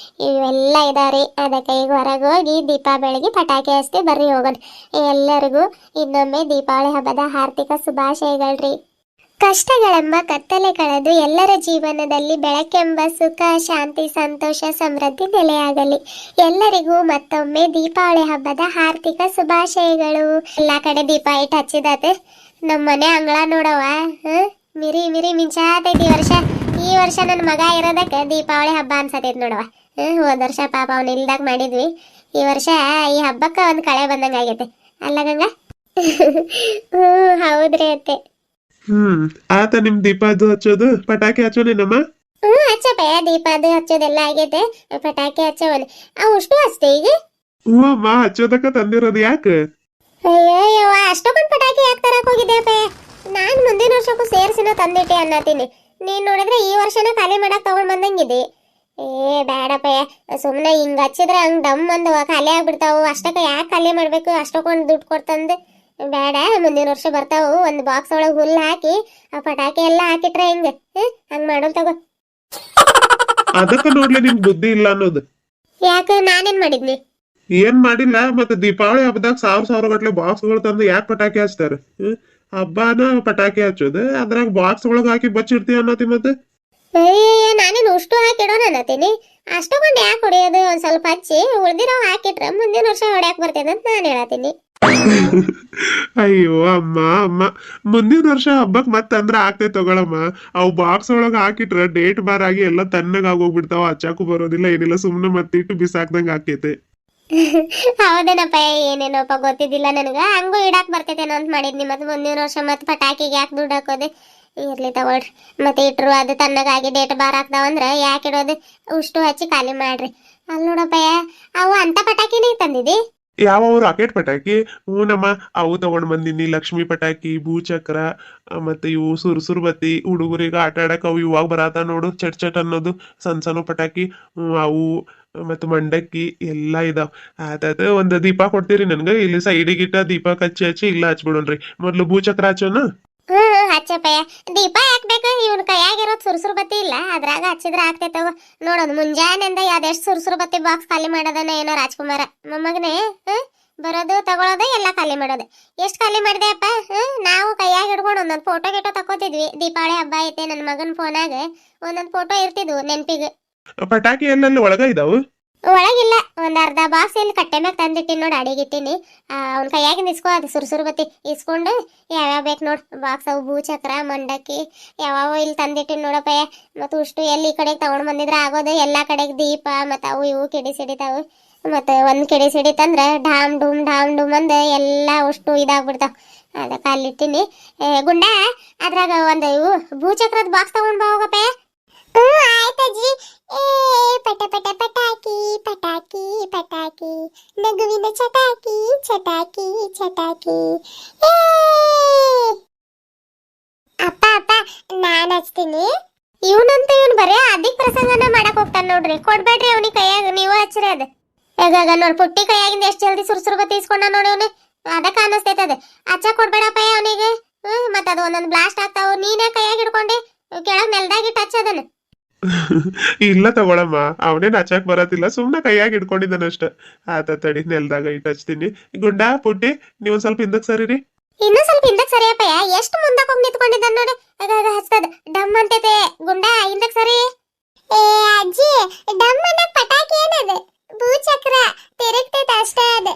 ಇವೆಲ್ಲ ಇದಾವ್ರಿ. ಅದಕ್ಕೆ ಈಗ ಹೊರಗೆ ಹೋಗಿ ದೀಪ ಬೆಳಗ್ಗೆ ಪಟಾಕಿ ಹಚ್ತಿ ಬರ್ರಿ ಹೋಗೋಣ. ಎಲ್ಲರಿಗೂ ಇನ್ನೊಮ್ಮೆ ದೀಪಾವಳಿ ಹಬ್ಬದ ಹಾರ್ದಿಕ ಶುಭಾಶಯಗಳ್ರಿ. ಕಷ್ಟಗಳೆಂಬ ಕತ್ತಲೆ ಕಳೆದು ಎಲ್ಲರ ಜೀವನದಲ್ಲಿ ಬೆಳಕೆಂಬ ಸುಖ, ಶಾಂತಿ, ಸಂತೋಷ, ಸಮೃದ್ಧಿ ನೆಲೆಯಾಗಲಿ. ಎಲ್ಲರಿಗೂ ಮತ್ತೊಮ್ಮೆ ದೀಪಾವಳಿ ಹಬ್ಬದ ಹಾರ್ದಿಕ ಶುಭಾಶಯಗಳು. ಎಲ್ಲಾ ಕಡೆ ದೀಪ ಇಟ್ಟು ಹಚ್ಚಿದಾತ. ನಮ್ಮ ಮನೆ ಅಂಗಳ ನೋಡವ, ಮಿರಿ ಮಿರಿ ಮಿಂಚಾತೈತಿ ಈ ವರ್ಷ ನನ್ನ ಮಗ ಇರೋದಕ್ಕೆ ದೀಪಾವಳಿ ಹಬ್ಬ ಅನ್ಸತೈತಿ ನೋಡವ. ಹೋದ ವರ್ಷ ಪಾಪ ಅವ್ನು ಇಲ್ದಾಗ ಮಾಡಿದ್ವಿ. ಈ ವರ್ಷ ಈ ಹಬ್ಬಕ್ಕೆ ಒಂದು ಕಳೆ ಬಂದಂಗೆ ಆಗೈತೆ ಅಲ್ಲ ಗಂಗಾ? ಹೌದ್ರಿ ಅತ್ತೆ. ಆತ ನಿಮ್ ದೀಪ ಅದು ಹಚ್ಚೋದು, ಪಟಾಕಿ ಹಚ್ಚೋನೇನಮ್ಮ? ಹಚ್ಚಪ್ಪ, ದೀಪ ಅದು ಹಚ್ಚೋದೆಲ್ಲ ಆಗೈತೆ. ಪಟಾಕಿ ಹಚ್ಚವಲ್ಲ. ಅಷ್ಟು ಹಚ್ತೆ ಈಗ? ಅಮ್ಮ ಹಚ್ಚೋದಕ್ಕ ತಂದಿರೋದು ಯಾಕೆ? ಅಯ್ಯೋ, ಅಷ್ಟೊಂದು ಪಟಾಕಿ ಯಾಕೆ ತರಕ್ ಹೋಗಿದ್ದೆಪ್ಪ? ನಾನು ಮುಂದಿನ ವರ್ಷಕ್ಕೂ ಸೇರ್ಸಿನ ತಂದಿಟ್ಟೆ ಅನ್ನತೀನಿ. ನೀನ್ ನೋಡಿದ್ರೆ ಈ ವರ್ಷನ ಖಾಲಿ ಮಾಡಕ್ ತಗೊಂಡ್ ಬಂದಂಗಿದೆ. ಬೇಡಪ್ಪ, ಸುಮ್ಮನೆ ಹಿಂಗ ಹಚ್ಚಿದ್ರೆ ಹಂಗ್ ಡಮ್ ಒಂದು ಖಾಲಿ ಆಗ್ಬಿಡ್ತಾವು. ಅಷ್ಟಕ್ಕ ಯಾಕೆ ಖಾಲಿ ಮಾಡ್ಬೇಕು? ಅಷ್ಟಕ್ಕೊಂದು ದುಡ್ಡು ಕೊಡ್ತಂದು ಬೇಡ. ಮುಂದಿನ ವರ್ಷ ಬರ್ತಾವು. ಒಂದು ಬಾಕ್ಸ್ ಒಳಗೆ ಹುಲ್ಲು ಹಾಕಿ ಆ ಪಟಾಕಿ ಎಲ್ಲ ಹಾಕಿಟ್ರೆ ಹೆಂಗ? ಹಂಗ್ ಮಾಡೋಲ್ ತಗೋ. ಅದಕ್ಕ ನೋಡ್ಲಿ ನಿಮ್ ಬುದ್ಧಿ ಇಲ್ಲ ಅನ್ನೋದು. ಯಾಕೆ? ನಾನೇನ್ ಮಾಡಿದ್ನಿ? ಏನ್ ಮಾಡಿಲ್ಲ. ಮತ್ತೆ ದೀಪಾವಳಿ ಹಬ್ಬದಾಗ ಸಾವಿರ ಗಟ್ಲೆ ಬಾಕ್ಸ್ಗಳು ತಂದು ಯಾಕೆ ಪಟಾಕಿ ಹಚ್ತಾರೆ? ಹಬ್ಬನ ಪಟಾಕಿ ಹಚ್ಚೋದು, ಅದ್ರಾಗ ಬಾಕ್ಸ್ ಒಳಗೆ ಹಾಕಿ ಬಚ್ಚಿಡ್ತೀವಿ ಅನ್ನತಿ. ಮತ್ತೆ ನಾನೇನು ಅಷ್ಟು ಹಾಕಿಡೋಣ ಅನ್ನತೀನಿ. ಅಷ್ಟೊಂದು ಯಾಕೆ ಹೊಡೆಯೋದು? ಒಂದ್ ಸ್ವಲ್ಪ ಹಚ್ಚಿ ಉಳ್ದಿರೋ ಹಾಕಿಟ್ರೆ ಮುಂದಿನ ವರ್ಷ ಹೊಡ್ಯಾಕ್ ಬರ್ತೇನೆ ಅಂತ ನಾನು ಹೇಳತ್ತೀನಿ. ಅಯ್ಯೋ ಅಮ್ಮ, ಮುಂದಿನ ವರ್ಷ ಹಬ್ಬಕ್ ಮತ್ತಂದ್ರ ಆಗ್ತೇ ತಗೊಳಮ್ಮ. ಅವು ಬಾಕ್ಸ್ ಒಳಗ ಹಾಕಿಟ್ರ ಡೇಟ್ ಬಾರ್ ಆಗಿ ಎಲ್ಲ ತಣ್ಣಗ ಆಗೋಗ್ಬಿಡ್ತಾವ. ಹಚ್ಚಾಕು ಬರೋದಿಲ್ಲ ಏನಿಲ್ಲ, ಸುಮ್ನೆ ಮತ್ತಿಟ್ಟು ಬಿಸಾಕ್ದಂಗ ಆಕೈತೆ. ಹೌದೇನಪ್ಪ, ಏನೇನಪ್ಪ ಗೊತ್ತಿದ್ದಿಲ್ಲ ನನಗ. ಹಂಗೂ ಇಡಾಕ್ ಬರ್ತೈತೇನೋ ಅಂತ ಮಾಡಿದ್ನಿ. ಮತ್ತೆ ಮುಂದಿನ ವರ್ಷ ಮತ್ತೆ ಪಟಾಕಿಗೆ ಯಾಕೆ ದುಡ್ಡು ಹಾಕೋದೆ? ಇರ್ಲಿ ತಗೊಳ್ರಿ. ಮತ್ತೆ ಇಟ್ರು ಅದು ತಣ್ಣಗಾಗಿ ಡೇಟ್ ಬಾರ್ ಹಾಕ್ತಾವಂದ್ರ ಯಾಕೆ ಇಡೋದು, ಉಷ್ಟು ಹಚ್ಚಿ ಖಾಲಿ ಮಾಡ್ರಿ. ಅಲ್ಲಿ ನೋಡಪ್ಪಯ್ಯ, ಅವು ಅಂತ ಪಟಾಕಿನೇ ತಂದಿದಿ? ಯಾವ ರಾಕೆಟ್ ಪಟಾಕಿ? ಹ್ಞೂನಮ್ಮ, ಅವು ತಗೊಂಡ್ ಬಂದಿನಿ. ಲಕ್ಷ್ಮಿ ಪಟಾಕಿ, ಭೂಚಕ್ರ, ಮತ್ತೆ ಇವು ಸುರ್ಸುರ್ ಬತ್ತಿ, ಹುಡುಗರಿಗೆ ಆಟ ಆಡಕ್ ಅವು ಇವಾಗ ಬರತ್ತ ನೋಡು, ಚಟ್ ಚಟ್ ಅನ್ನೋದು ಸಣ್ಣ ಸಣ್ಣ ಪಟಾಕಿ. ಅವು ಮತ್ತು ಮಂಡಕ್ಕಿ ಎಲ್ಲ ಇದಾವ್. ಅದ ಒಂದು ದೀಪ ಕೊಡ್ತೀರಿ ನನ್ಗೆ? ಇಲ್ಲಿ ಸೈಡಿಗಿಟ್ಟ ದೀಪ ಹಚ್ಚಿ ಹಚ್ಚಿ ಇಲ್ಲ ಹಚ್ಬಿಡೋಣ್ರಿ. ಮೊದ್ಲು ಭೂಚಕ್ರ ಹಚ್ಚೋಣ. ಹಚ್ಚಪ್ಪಯ್ಯ. ದೀಪ ಹಾಕ್ಬೇಕು. ಇವ್ನ ಕೈಯಾಗಿರೋದ್ ಸುರ್ಸುರ್ ಬತ್ತಿ ಇಲ್ಲ, ಅದ್ರಾಗ ಹಚ್ಚಿದ್ರ ಆಗ್ತೈತವ. ನೋಡೋದು ಮುಂಜಾನೆಯಿಂದ ಅದೆಷ್ಟು ಸುರ್ಸುರ್ ಬತ್ತಿ ಬಾಕ್ಸ್ ಖಾಲಿ ಮಾಡೋದನ್ನ ಏನೋ ರಾಜ್ಕುಮಾರ ಮೊಮ್ಮಗನೇ. ಬರೋದು ತಗೊಳೋದು ಎಲ್ಲ ಖಾಲಿ ಮಾಡೋದು. ಎಷ್ಟು ಖಾಲಿ ಮಾಡಿದೆ ಅಪ್ಪ? ನಾವು ಕೈಯಾಗ ಹಿಡ್ಕೊಂಡು ಒಂದೊಂದು ಫೋಟೋ ಗಿಟೋ ತಕೋತಿದ್ವಿ. ದೀಪಾವಳಿ ಹಬ್ಬ ಐತೆ, ನನ್ನ ಮಗನ ಫೋನಾಗ ಒಂದೊಂದು ಫೋಟೋ ಇರ್ತಿದ್ವು ನೆನ್ಪಿಗೆ. ಪಟಾಕಿ ಎಲ್ಲೆಲ್ಲಿ ಒಳಗ ಇದಾವು? ಒಳಗಿಲ್ಲ, ಒಂದ್ ಅರ್ಧ ಬಾಕ್ಸ್ ಇಲ್ಲಿ ಕಟ್ಟೆ ಮ್ಯಾಗ ತಂದಿಟ್ಟಿನಿ ನೋಡಿ, ಅಡಿಗಿಟ್ಟಿನಿ. ಅವ್ನ ಕೈಯಾಗಿಂದ ಇಸ್ಕೋ, ಅದು ಸುರ್ಸುರ್ ಬತ್ತಿ ಇಸ್ಕೊಂಡು ಯಾವ್ಯಾವ ಬೇಕು ನೋಡು ಬಾಕ್ಸ್. ಅವು ಭೂಚಕ್ರ, ಮಂಡಕ್ಕಿ ಯಾವ್ಯಾವ ಇಲ್ಲಿ ತಂದಿಟ್ಟಿನಿ ನೋಡಪ್ಪಯ್ಯ. ಮತ್ತು ಉಷ್ಟು ಎಲ್ಲಿ ಈ ಕಡೆಗೆ ತಗೊಂಡ್ ಬಂದಿದ್ರೆ ಆಗೋದು. ಎಲ್ಲಾ ಕಡೆಗೆ ದೀಪ ಮತ್ತು ಅವು ಇವು ಕಿಡಿ ಸಿಡಿತಾವು. ಮತ್ತೆ ಒಂದ್ ಕಿಡಿ ಸಿಡಿತಂದ್ರ ಢಾಮ್ ಢೂಮ್ ಅಂದ ಎಲ್ಲ ಉಷ್ಟು ಇದಾಗ್ಬಿಡ್ತಾವ. ಅದಕ್ಕೆ ಅಲ್ಲಿಟ್ಟಿನಿ. ಗುಂಡ, ಅದ್ರಾಗ ಒಂದು ಇವು ಭೂಚಕ್ರದ ಬಾಕ್ಸ್ ತಗೊಂಡ್ ಬಾ ಹೋಗಪ್ಪಯ್ಯ. ಆಯ್ತಜ್ಜಿ. ಪಟ ಪಟ ಪಟಾಕಿ ಪಟಾಕಿ ಪಟಾಕಿ, ನಗುವಿನ ಚಟಾಕಿ ಚಟಾಕಿ ಚಟಾಕಿ. ಅಪ್ಪ ಅಪ್ಪ, ನಾನ್ ಹಚ್ತೀನಿ. ಇವನಂತ ಇವನ್ ಬರೇ ಅದಿಕ್ ಪ್ರಸಂಗನ ಮಾಡಕ್ ಹೋಗ್ತಾನ ನೋಡ್ರಿ. ಕೊಡ್ಬೇಡ್ರಿ ಅವನಿಗೆ ಕೈಯಾಗ, ನೀವು ಹಚ್ಚ್ರಿ. ಅದ ಈಗ ನೋಡಿ, ಪುಟ್ಟಿ ಕೈಯಾಗಿಂದ ಎಷ್ಟು ಜಲ್ದಿ ಸುರ್ಸುರ್ ಬತ್ತಿ ಇಸ್ಕೊಂಡ ನೋಡಿ ಅವನು. ಅದಕ್ಕೆ ಅನಿಸ್ತೈತದ. ಹಚ್ಚ ಕೊಡ್ಬೇಡಪ್ಪ ಅವನಿಗೆ. ಮತ್ತ ಅದು ಒಂದೊಂದು ಬ್ಲಾಸ್ಟ್ ಆಗ್ತಾವ. ನೀನೇ ಕೈಯಾಗ ಹಿಡ್ಕೊಂಡೆ ಕೆಳಗ್ ನೆಲ್ದಾಗಿಟ್ಟು ಹಚ್ಚದನ್ನ. ಇಲ್ಲ ತಗೊಳಮ್ಮ, ಅವನೇನ್ ಹಚ್ಚಕ್ ಬರತ್ತಿಲ್ಲ, ಸುಮ್ನೆ ಕೈಯಾಗ ಹಿಡ್ಕೊಂಡಿದ್ದಾನಷ್ಟ. ಆತ ತಡಿ, ನೆಲ್ದಾಗ ಇಟ್ಟು ಹಚ್ತೀನಿ. ಗುಂಡ, ಪುಟ್ಟಿ, ನೀವ್ ಒಂದ್ ಸ್ವಲ್ಪ ಹಿಂದಕ್ ಸರಿರಿ. ಇನ್ನು ಸ್ವಲ್ಪ ಹಿಂದಕ್ ಸರಿಯಪ್ಪಯ್ಯ. ಎಷ್ಟು ಮುಂದಕ್ಕೆ ಹೋಗಿ ನಿಂತ್ಕೊಂಡಿದ್ದಾನ ನೋಡಿ. ಹಚ್ತದ ಡಮ್ ಅಂತೈತೆ. ಗುಂಡ, ಹಿಂದಕ್ ಸರಿ. ಅಜ್ಜಿ, ಡಮ್ ಅನ್ನೋ ಪಟಾಕಿ ಏನದ? ಭೂಚಕ್ರ ತಿರುಗ್ತೈತ ಅಷ್ಟೇ ಅದ.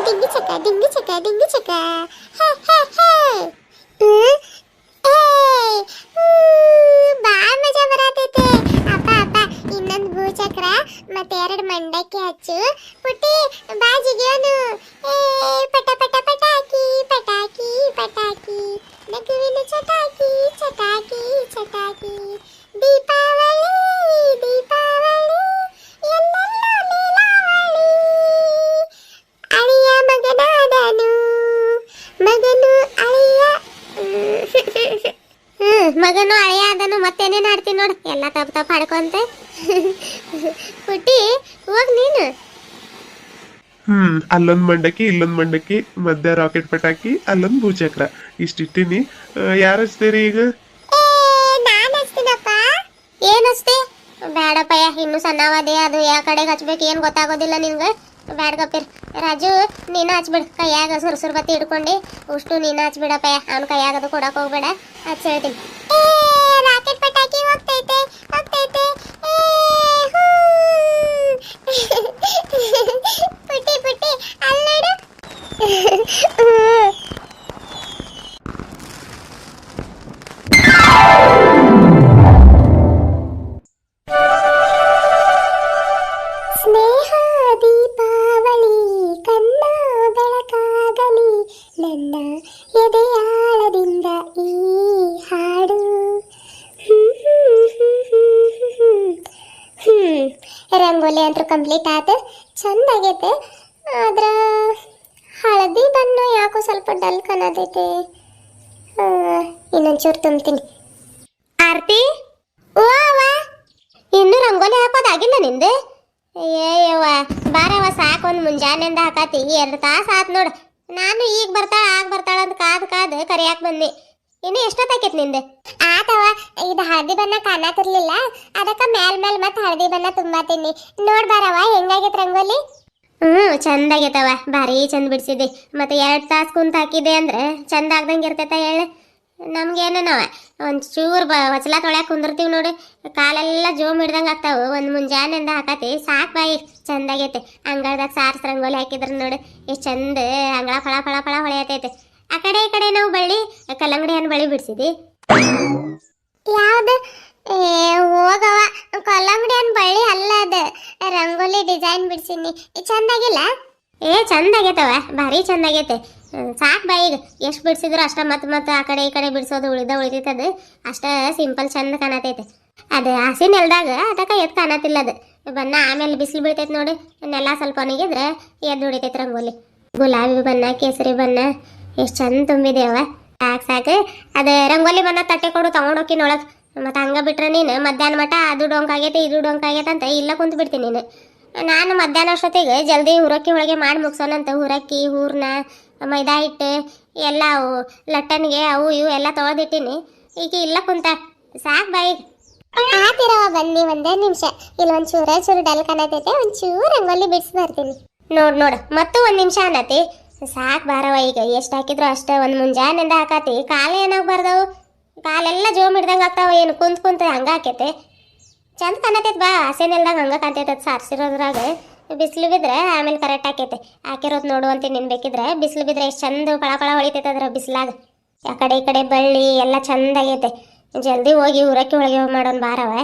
Dinghy ಚಕ dinghy ಚಕ dinghy ಚಕ. ಬಾಳ ಮಜಾ ಬರತೈತೆ. ಅಪ್ಪ ಅಪ್ಪ, ಇನ್ನೊಂದು ಭೂಚಕ್ರ ಮತ್ತೆ 2 ಮಂಡಕ್ಕಿ ಹಚ್ಚು. ಪುಟ್ಟಿ ಬಾ ಜಿಗಿಯೋನು. ಪಟ ಪಟ ಪಟಾಕಿ ಪಟಾಕಿ ಪಟಾಕಿ, ನಗುವಿನ ಚಟಾಕಿ ಚಟಾಕಿ ಚಟಾಕಿ. ದೀಪಾವಳಿ ದೀಪಾವಳಿ, ಎಲ್ಲೆಲ್ಲೂ ಲೀಲಾವಳಿ. ಅಳಿಯ ಮಗನಾದನು, ಮಗನು ಅಳಿಯ. ಮಗನು ಅಳಿಯ ಅದನ್ನು. ಮತ್ತೇನೇನು ಆಡ್ತೀನಿ ನೋಡು, ಎಲ್ಲ ತಪ್ಪ ಹಾಡ್ಕೊಂತ. ಪುಟ್ಟಿ, ಹೋಗ್ ನೀನು. ಅಲ್ಲೊಂದ್ ಮಂಡಕ್ಕಿ, ಇಲ್ಲೊಂದ್ ಮಂಡಕ್ಕಿ, ಮಧ್ಯ ರಾಕೆಟ್ ಪಟಾಕಿ, ಅಲ್ಲೊಂದ್ ಭೂಚಕ್ರ. ಇಷ್ಟಿಟ್ಟಿನಿ. ಯಾರು ಹಚ್ತೀರಿ ಈಗ? ನಾನು ಹಚ್ತೀನಪ್ಪ. ಏನ್ ಹಚ್ತಿ? ಬೇಡಪ್ಪಯ್ಯ, ಇನ್ನು ಸಣ್ಣವದೇ. ಅದು ಯಾವ ಕಡೆಗೆ ಹಚ್ಬೇಕು ಏನು ಗೊತ್ತಾಗೋದಿಲ್ಲ ನಿನ್ಗೆ. ಬ್ಯಾಡ ಗಪ್ಪಿರ್. ರಾಜು, ನೀನು ಹಚ್ಬಿಡ್. ಕೈಯಾಗ ಸುರ್ಸುರ್ ಬತ್ತಿ ಹಿಡ್ಕೊಂಡು ಉಷ್ಟು ನೀನು ಹಚ್ಬಿಡಪ್ಪಯ್ಯ. ಅವ್ನ ಕೈಯಾಗ ಅದು ಕೊಡಕ್ ಹೋಗ್ಬೇಡ, ಹಚ್ಚ ಹೇಳ್ತೀನಿ. ರಾಕೆಟ್ ಪಟಾಕಿ ಹೋಗ್ತೈತೆ ಹೋಗ್ತೈತೆ. ಪುಟ್ಟಿ ಪುಟ್ಟಿ, ಅಲ್ಲಿ ನೋಡು. ಸ್ನೇಹ ದೀಪಾವಳಿ, ಕಣ್ಣ ಬೆಳಕಾಗಲಿ, ನನ್ನ ಎದೆಯಾಳದಿಂದ ಈ ಹಾಡು. ರಂಗೋಲಿ ಅಂತೂ ಕಂಪ್ಲೀಟ್ ಆಯ್ತು, ಚಂದ ಆಗೈತೆ. ಆದ್ರ ಹಳದಿ ಬಣ್ಣ ಯಾಕೋ ಸ್ವಲ್ಪ ಡಲ್ ಕಾಣತೈತೆ. ಇನ್ನೊಂಚೂರು ತುಂಬ್ತೀನಿ. ಆರ್ತಿ, ಓ ಅವ್ವ, ಇನ್ನು ರಂಗೋಲಿ ಹಾಕೋದಾಗಿಲ್ಲ ನಿಂದು? ಏಯವ್ವ, ಬಾರವ್ವ, ಸಾಕು. ಒಂದು ಮುಂಜಾನೆಯಿಂದ ಹಾಕಾತಿ 2 ತಾಸು ಆತ್ ನೋಡು. ನಾನು ಈಗ ಬರ್ತಾಳ ಅಂತ ಕಾದು ಕರಿಯಾಕ್ ಬಂದಿ. ಇನ್ನು ಎಷ್ಟೊತ್ತಾಕೈತಿ ನಿಂದೆ? ಆತವ, ಇದು ಹಳದಿ ಬಣ್ಣ ಕಾಣತಿರ್ಲಿಲ್ಲ, ಅದಕ್ಕೆ ಮೇಲ್ ಮತ್ತೆ ಹಳದಿ ಬಣ್ಣ ತುಂಬಾತೀನಿ. ನೋಡ್ ಬಾರವ್ವ, ಹೆಂಗಾಗೈತೆ ರಂಗೋಲಿ? ಚಂದ ಆಗೈತವ, ಭಾರಿ ಚಂದ ಬಿಡ್ಸಿದ್ದಿ. ಮತ್ತೆ 2 ತಾಸು ಕುಂತ ಹಾಕಿದೆ ಅಂದ್ರೆ ಚಂದ ಆಗ್ದಂಗೆ ಇರ್ತೈತ ಹೇಳ. ನಮ್ಗೇನವ ಒಂಚೂರು ಹೊಸಲ ತೊಳ್ಯಾಕ ಕುಂದಿರ್ತೀವಿ ನೋಡಿ, ಕಾಲೆಲ್ಲ ಜೋಮ್ ಹಿಡ್ದಂಗೆ ಆಗ್ತಾವು. ಒಂದು ಮುಂಜಾನೆಯಿಂದ ಹಾಕತಿ, ಸಾಕು ಬಾಯಿ. ಚಂದಾಗೈತೆ. ಅಂಗಳದಾಗ ಸಾರ್ಸ್ ರಂಗೋಲಿ ಹಾಕಿದ್ರೆ ನೋಡಿ ಎಷ್ಟು ಚಂದ ಅಂಗಳ ಫಳ ಫಳ ಫಳ ಹೊಳೆಯತೈತೆ. ಆ ಕಡೆ ಈ ಕಡೆ ನಾವು ಬಳ್ಳಿ, ಕಲ್ಲಂಗಡಿ ಹಣ್ಣು ಬಳ್ಳಿ ಬಿಡ್ಸಿದಿ. ಯಾವ್ದು? ಹೋಗವ, ಕಲ್ಲಂಗಡಿ ಹಣ್ಣು ಬಳ್ಳಿ ಅಲ್ಲ, ಅದು ರಂಗೋಲಿ ಡಿಸೈನ್ ಬಿಡ್ಸಿನಿ. ಚಂದಾಗಿಲ್ಲ? ಚಂದಾಗೈತವ, ಭಾರಿ ಚಂದಾಗೈತೆ. ಸಾಕು ಬಾ ಈಗ ಎಷ್ಟು ಬಿಡಿಸಿದ್ರು ಅಷ್ಟ ಮತ್ತೆ ಆ ಕಡೆ ಈ ಕಡೆ ಬಿಡಿಸೋದು ಉಳಿತೈತದು ಅಷ್ಟ ಸಿಂಪಲ್ ಚಂದ ಕಾಣತೈತೆ ಅದು ಹಸಿ ನೆಲದಾಗ ಅದಕ್ಕೆ ಎದ್ದು ಕಾಣತಿಲ್ಲ ಅದು ಬಣ್ಣ ಆಮೇಲೆ ಬಿಸಿಲು ಬೀಳ್ತೈತೆ ನೋಡಿ ನೆಲ ಸ್ವಲ್ಪ ಒಣಗಿದ್ರೆ ಎದ್ದು ಹೊಡಿತೈತೆ ರಂಗೋಲಿ ಗುಲಾಬಿ ಬಣ್ಣ ಕೇಸರಿ ಬಣ್ಣ ಎಷ್ಟು ಚಂದ ತುಂಬಿದೇವ ಸಾಕು ಅದು ರಂಗೋಲಿ ಬಣ್ಣ ತಟ್ಟೆ ಕೊಡು ತಗೊಂಡೋಕಿನೊಳಗೆ ಮತ್ತು ಹಂಗೆ ಬಿಟ್ರೆ ನೀನು ಮಧ್ಯಾಹ್ನ ಮಟ ಅದು ಡೊಂಕಾಗೈತೆ ಇದು ಡೊಂಕಾಗೈತೆ ಅಂತ ಇಲ್ಲ ಕುಂತು ಬಿಡ್ತೀನಿ ನೀನು ನಾನು ಮಧ್ಯಾಹ್ನ ಅಷ್ಟೊತ್ತಿಗೆ ಜಲ್ದಿ ಹುರಕ್ಕಿ ಒಳಗೆ ಮಾಡಿ ಮುಗ್ಸೋಣಂತ ಹುರಕ್ಕಿ ಹೂರ್ಣ ಮೈದಾ ಹಿಟ್ಟು ಎಲ್ಲ ಅವು ಲಟ್ಟಣಿಗೆ ಅವು ಇವು ಎಲ್ಲ ತೊಳೆದಿಟ್ಟಿನಿ ಈಗ ಇಲ್ಲ ಕುಂತ ಸಾಕು ಬಾಯಿ ಆತಿರವ ಬನ್ನಿ ಒಂದೇ ನಿಮಿಷ ಇಲ್ಲಿ ಚೂರು ಡಲ್ ಕಾಣತೈತೆ ಒಂಚೂರು ರಂಗೋಲಿ ಬಿಡಿಸಿ ಬರ್ತೀನಿ ನೋಡು ಮತ್ತು ಒಂದು ನಿಮಿಷ ಅನ್ನತಿ ಸಾಕು ಬಾರವ ಈಗ ಎಷ್ಟು ಹಾಕಿದ್ರು ಅಷ್ಟೇ ಒಂದು ಮುಂಜಾನೆಂದ ಹಾಕತಿ ಕಾಲು ಏನಾಗ್ಬಾರ್ದವು ಕಾಲೆಲ್ಲ ಜೋಮ್ ಹಿಡ್ದಂಗೆ ಆಗ್ತಾವ ಏನು ಕುಂತ ಹಂಗೆ ಹಾಕೈತೆ ಚಂದ ಕಾಣತೈತೆ ಬಾ ಹಸೆ ನೆಲ್ದಾಗ ಹಂಗೆ ಕಾಣ್ತೈತೆ ಸಾರಿಸಿರೋದ್ರಾಗ ಬಿಸಿಲು ಬಿದ್ರೆ ಆಮೇಲೆ ಕರೆಕ್ಟ್ ಆಕೈತೆ ಹಾಕಿರೋದು ನೋಡುವಂತೆ ನಿನ್ ಬೇಕಿದ್ರೆ ಬಿಸಿಲು ಬಿದ್ರೆ ಎಷ್ಟು ಚಂದ ಪಳ ಹೊಳಿತೈತೆ ಅದ್ರ ಬಿಸಿಲಾಗ ಆ ಕಡೆ ಈ ಕಡೆ ಬಳ್ಳಿ ಎಲ್ಲ ಚಂದ ಆಗೈತೆ ಜಲ್ದಿ ಹೋಗಿ ಹುರಕ್ಕಿ ಒಳಗೆ ಮಾಡೋಣ ಬಾರವ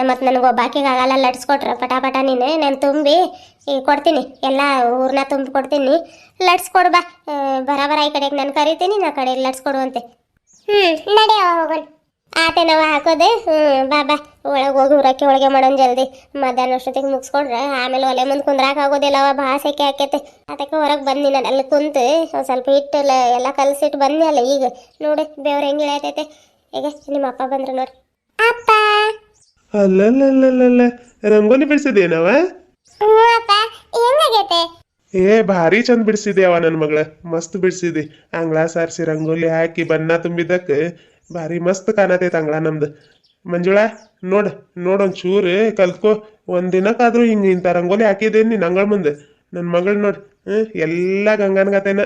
ಮತ್ತು ನನಗೆ ಒಬ್ಬಾಕಿಗೆ ಆಗಲ್ಲ ಲಟ್ಸ್ಕೊಟ್ರೆ ಪಟ ನೀನು ನಾನು ತುಂಬಿ ಕೊಡ್ತೀನಿ ಎಲ್ಲ ಊರನ್ನ ತುಂಬಿ ಕೊಡ್ತೀನಿ ಲಟ್ಸ್ಕೊಡು ಬಾ ಬರ ಈ ಕಡೆಗೆ ನಾನು ಕರಿತೀನಿ ನಾ ಕಡೆ ಲಟ್ಸ್ಕೊಡುವಂತೆ ನಡೆಯವ ಹೋಗೋಣ ಆತೇನವ ಹಾಕೋದೆ ಬಾ ಒಳಗೆ ಹೋಗಿ ಹುರಕ್ಕಿ ಒಳಗೆ ಮಾಡೋಣ ಜಲ್ದಿ ಮಧ್ಯಾಹ್ನ ಅಷ್ಟೊತ್ತಿಗೆ ಮುಗಿಸ್ಕೊಡ್ರೆ ಆಮೇಲೆ ಒಲೆ ಮುಂದೆ ಕುಂದ್ರಾಕ ಆಗೋದಿಲ್ಲವ ಭಾಳ ಸೆಕೆ ಹಾಕೈತೆ ಅದಕ್ಕೆ ಹೊರಗೆ ಬಂದು ನಾನು ಅಲ್ಲಿ ಕುಂತು ಒಂದು ಸ್ವಲ್ಪ ಹಿಟ್ಟು ಎಲ್ಲ ಕಲಸಿಟ್ಟು ಬಂದೆ ಅಲ್ಲ ಈಗ ನೋಡಿ ಬೇವ್ರು ಹೆಂಗೆ ಇಳಿಯತೈತೆ ಈಗ ನಿಮ್ಮ ಅಪ್ಪ ಬಂದ್ರು ನೋಡಿ ಅಪ್ಪ ಅಲ್ಲಲ್ಲಲ್ಲಲ್ಲ ರಂಗೋಲಿ ಬಿಡಿಸಿದೇನವ ಅಪ್ಪ ಹೆಂಗಾಗೈತೆ ಭಾರಿ ಚಂದ ಬಿಡಿಸಿದ್ಯಾವ ನನ್ನ ಮಗಳ ಮಸ್ತ್ ಬಿಡಿಸಿದಿ ಅಂಗ್ಳ ಸಾರಿಸಿ ರಂಗೋಲಿ ಹಾಕಿ ಬಣ್ಣ ತುಂಬಿದಕ್ಕೆ ಭಾರಿ ಮಸ್ತ್ ಕಾಣತೈತೆ ಅಂಗ್ಳ ನಮ್ದು ಮಂಜುಳಾ ಒಂಚೂರು ಕಲ್ತ್ಕೋ ಒಂದಿನಕ್ಕಾದ್ರೂ ಹಿಂಗೆ ಇಂಥ ರಂಗೋಲಿ ಹಾಕಿದೇನಿ ನೀನು ಅಂಗಳ ಮುಂದೆ ನನ್ನ ಮಗಳು ನೋಡಿ ಎಲ್ಲ ಗಂಗನ್ಗತೇನ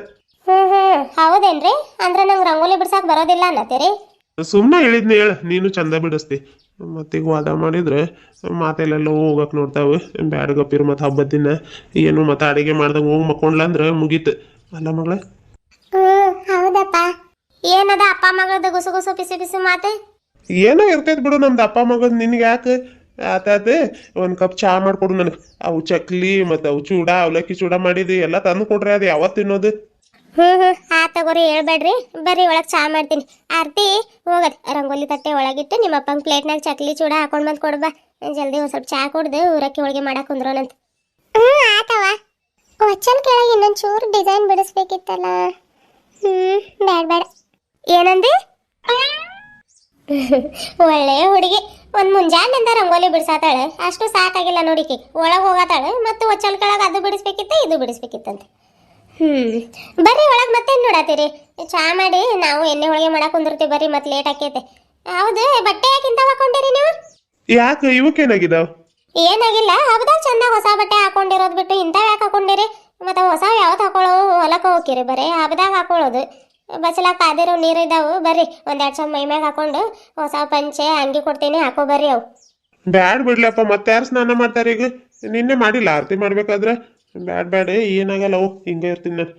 ಹೌದೇನ್ರಿ ಅಂದ್ರೆ ನಂಗೆ ರಂಗೋಲಿ ಬಿಡ್ಸಕ್ ಬರೋದಿಲ್ಲ ಅನ್ನತ್ತೀರಿ ಸುಮ್ಮನೆ ಹೇಳಿದ್ನಿ ಹೇಳ ನೀನು ಚಂದ ಬಿಡಿಸ್ತಿ ಮತ್ತೀಗ ವಾದ ಮಾಡಿದ್ರೆ ಮಾತೆಲ್ಲ ಹೋಗಕ್ಕೆ ನೋಡ್ತಾವೆ ಬ್ಯಾಡ ಗಪ್ಪಿರು ಮತ್ತು ಹಬ್ಬದ ದಿನ ಏನು ಮತ್ತು ಅಡಿಗೆ ಮಾಡ್ದಂಗೆ ಹೋಗಿ ಮಕ್ಕೊಂಡ್ಲ ಅಂದ್ರೆ ಮುಗೀತು ಅಲ್ಲ ಮಗಳ ಹೌದಪ್ಪ ಏನದ ಅಪ್ಪ ಮಗಳದ ಗುಸು ಪಿಸಿ ಮಾತೆ ಏನೋ ಇರ್ತೈತೆ ಬಿಡು ನಮ್ದು ಅಪ್ಪ ಮಗದ್ ನಿನ್ಗೆ ಯಾಕೆ ಆತಾತ ಒಂದು ಕಪ್ ಚಹಾ ಮಾಡಿಕೊಡು ನನಗೆ ಅವು ಚಕ್ಲಿ ಮತ್ತು ಅವು ಚೂಡ ಅವಲಕ್ಕಿ ಚೂಡ ಮಾಡಿದಿ ಎಲ್ಲ ತಂದು ಕೊಡ್ರಿ ಅದು ಯಾವತ್ತು ತಿನ್ನೋದು ಆ ತಗೋರಿ ಹೇಳ್ಬೇಡ್ರಿ ಬರ್ರಿ ಒಳಗೆ ಚಹಾ ಮಾಡ್ತೀನಿ ಆರ್ತಿ ಹೋಗದ್ ರಂಗೋಲಿ ತಟ್ಟೆ ಒಳಗಿಟ್ಟು ನಿಮ್ಮ ಅಪ್ಪಂಗೆ ಪ್ಲೇಟ್ನಾಗ ಚಕ್ಲಿ ಚೂಡ ಹಾಕೊಂಡ್ ಬಂದು ಕೊಡ್ಬಾ ಜಲ್ದಿ ಒಂದು ಸ್ವಲ್ಪ ಚಹಾ ಕುಡ್ದು ಊರಕ್ಕಿ ಒಳಗೆ ಮಾಡಕ್ ಕುಂದ್ರೋನಂತ ಆತವ ವಚನ್ ಕೆಳಗೆ ಇನ್ನೊಂದು ಚೂರು ಡಿಸೈನ್ ಬಿಡಿಸ್ಬೇಕಿತ್ತಲ್ಲ ಬೇಡ ಏನಂದಿ ಒಳ್ಳೆ ಹುಡುಗಿ ಒಂದು ಮುಂಜಾನೆಂದ ರಂಗೋಲಿ ಬಿಡ್ಸಾತಾಳೆ ಅಷ್ಟು ಸಾಕಾಗಿಲ್ಲ ನೋಡಿಕೆ ಒಳಗೆ ಹೋಗತಾಳೆ ಮತ್ತು ಒಚ್ಚಲ್ ಕೆಳಗೆ ಅದು ಬಿಡಿಸ್ಬೇಕಿತ್ತ ಇದು ಬಿಡಿಸ್ಬೇಕಿತ್ತಂತೆ ಬರ್ರಿ ಒಳಗೆ ಮತ್ತೇನು ನೋಡತ್ತೀರಿ ಚಹಾ ಮಾಡಿ ನಾವು ಎಣ್ಣೆ ಒಳಗೆ ಮಾಡಕ್ ಕುಂದಿರ್ತೀವಿ ಬರ್ರಿ ಮತ್ತೆ ಲೇಟ್ ಆಕೈತೆ ಹೌದು ಬಟ್ಟೆ ಯಾಕೆ ಇಂಥವು ಹಾಕೊಂಡಿರಿ ನೀವು ಯಾಕೆ ಇವಕ್ಕೇನಾಗಿದಾವ ಏನಾಗಿಲ್ಲ ಹಬ್ಬದಾಗ ಚಂದಾಗ ಹೊಸ ಬಟ್ಟೆ ಹಾಕೊಂಡಿರೋದು ಬಿಟ್ಟು ಇಂಥವು ಯಾಕೆ ಹಾಕೊಂಡಿರಿ ಮತ್ತೆ ಹೊಸ ಯಾವತ್ತು ಹಾಕೊಳ್ಳೋ ಹೊಲಕ್ಕೆ ಹೋಗಿರಿ ಬರ್ರಿ ಹಬ್ಬದಾಗ ಹಾಕೊಳ್ಳೋದು ಬಚ್ಚಲಾಕ ಕಾದಿರೋ ನೀರು ಇದಾವು ಬರ್ರಿ ಒಂದೆರಡು ಚಮ್ ಮೈ ಮ್ಯಾಗ ಹಾಕೊಂಡು ಹೊಸ ಪಂಚೆ ಅಂಗಿ ಕೊಡ್ತೀನಿ ಹಾಕೋ ಬರ್ರಿ ಅವು ಬ್ಯಾಡ್ ಬಿಡ್ಲಪ್ಪ ಮತ್ತೆ ಯಾರು ಸ್ನಾನ ಮಾಡ್ತಾರೆ ಈಗ ನಿನ್ನೆ ಮಾಡಿಲ್ಲ ಆರತಿ ಮಾಡ್ಬೇಕಾದ್ರೆ ಬ್ಯಾಡ್ ಏನಾಗಲ್ಲ ಅವು ಹಿಂಗೆ ಇರ್ತೀನಿ ನಾನು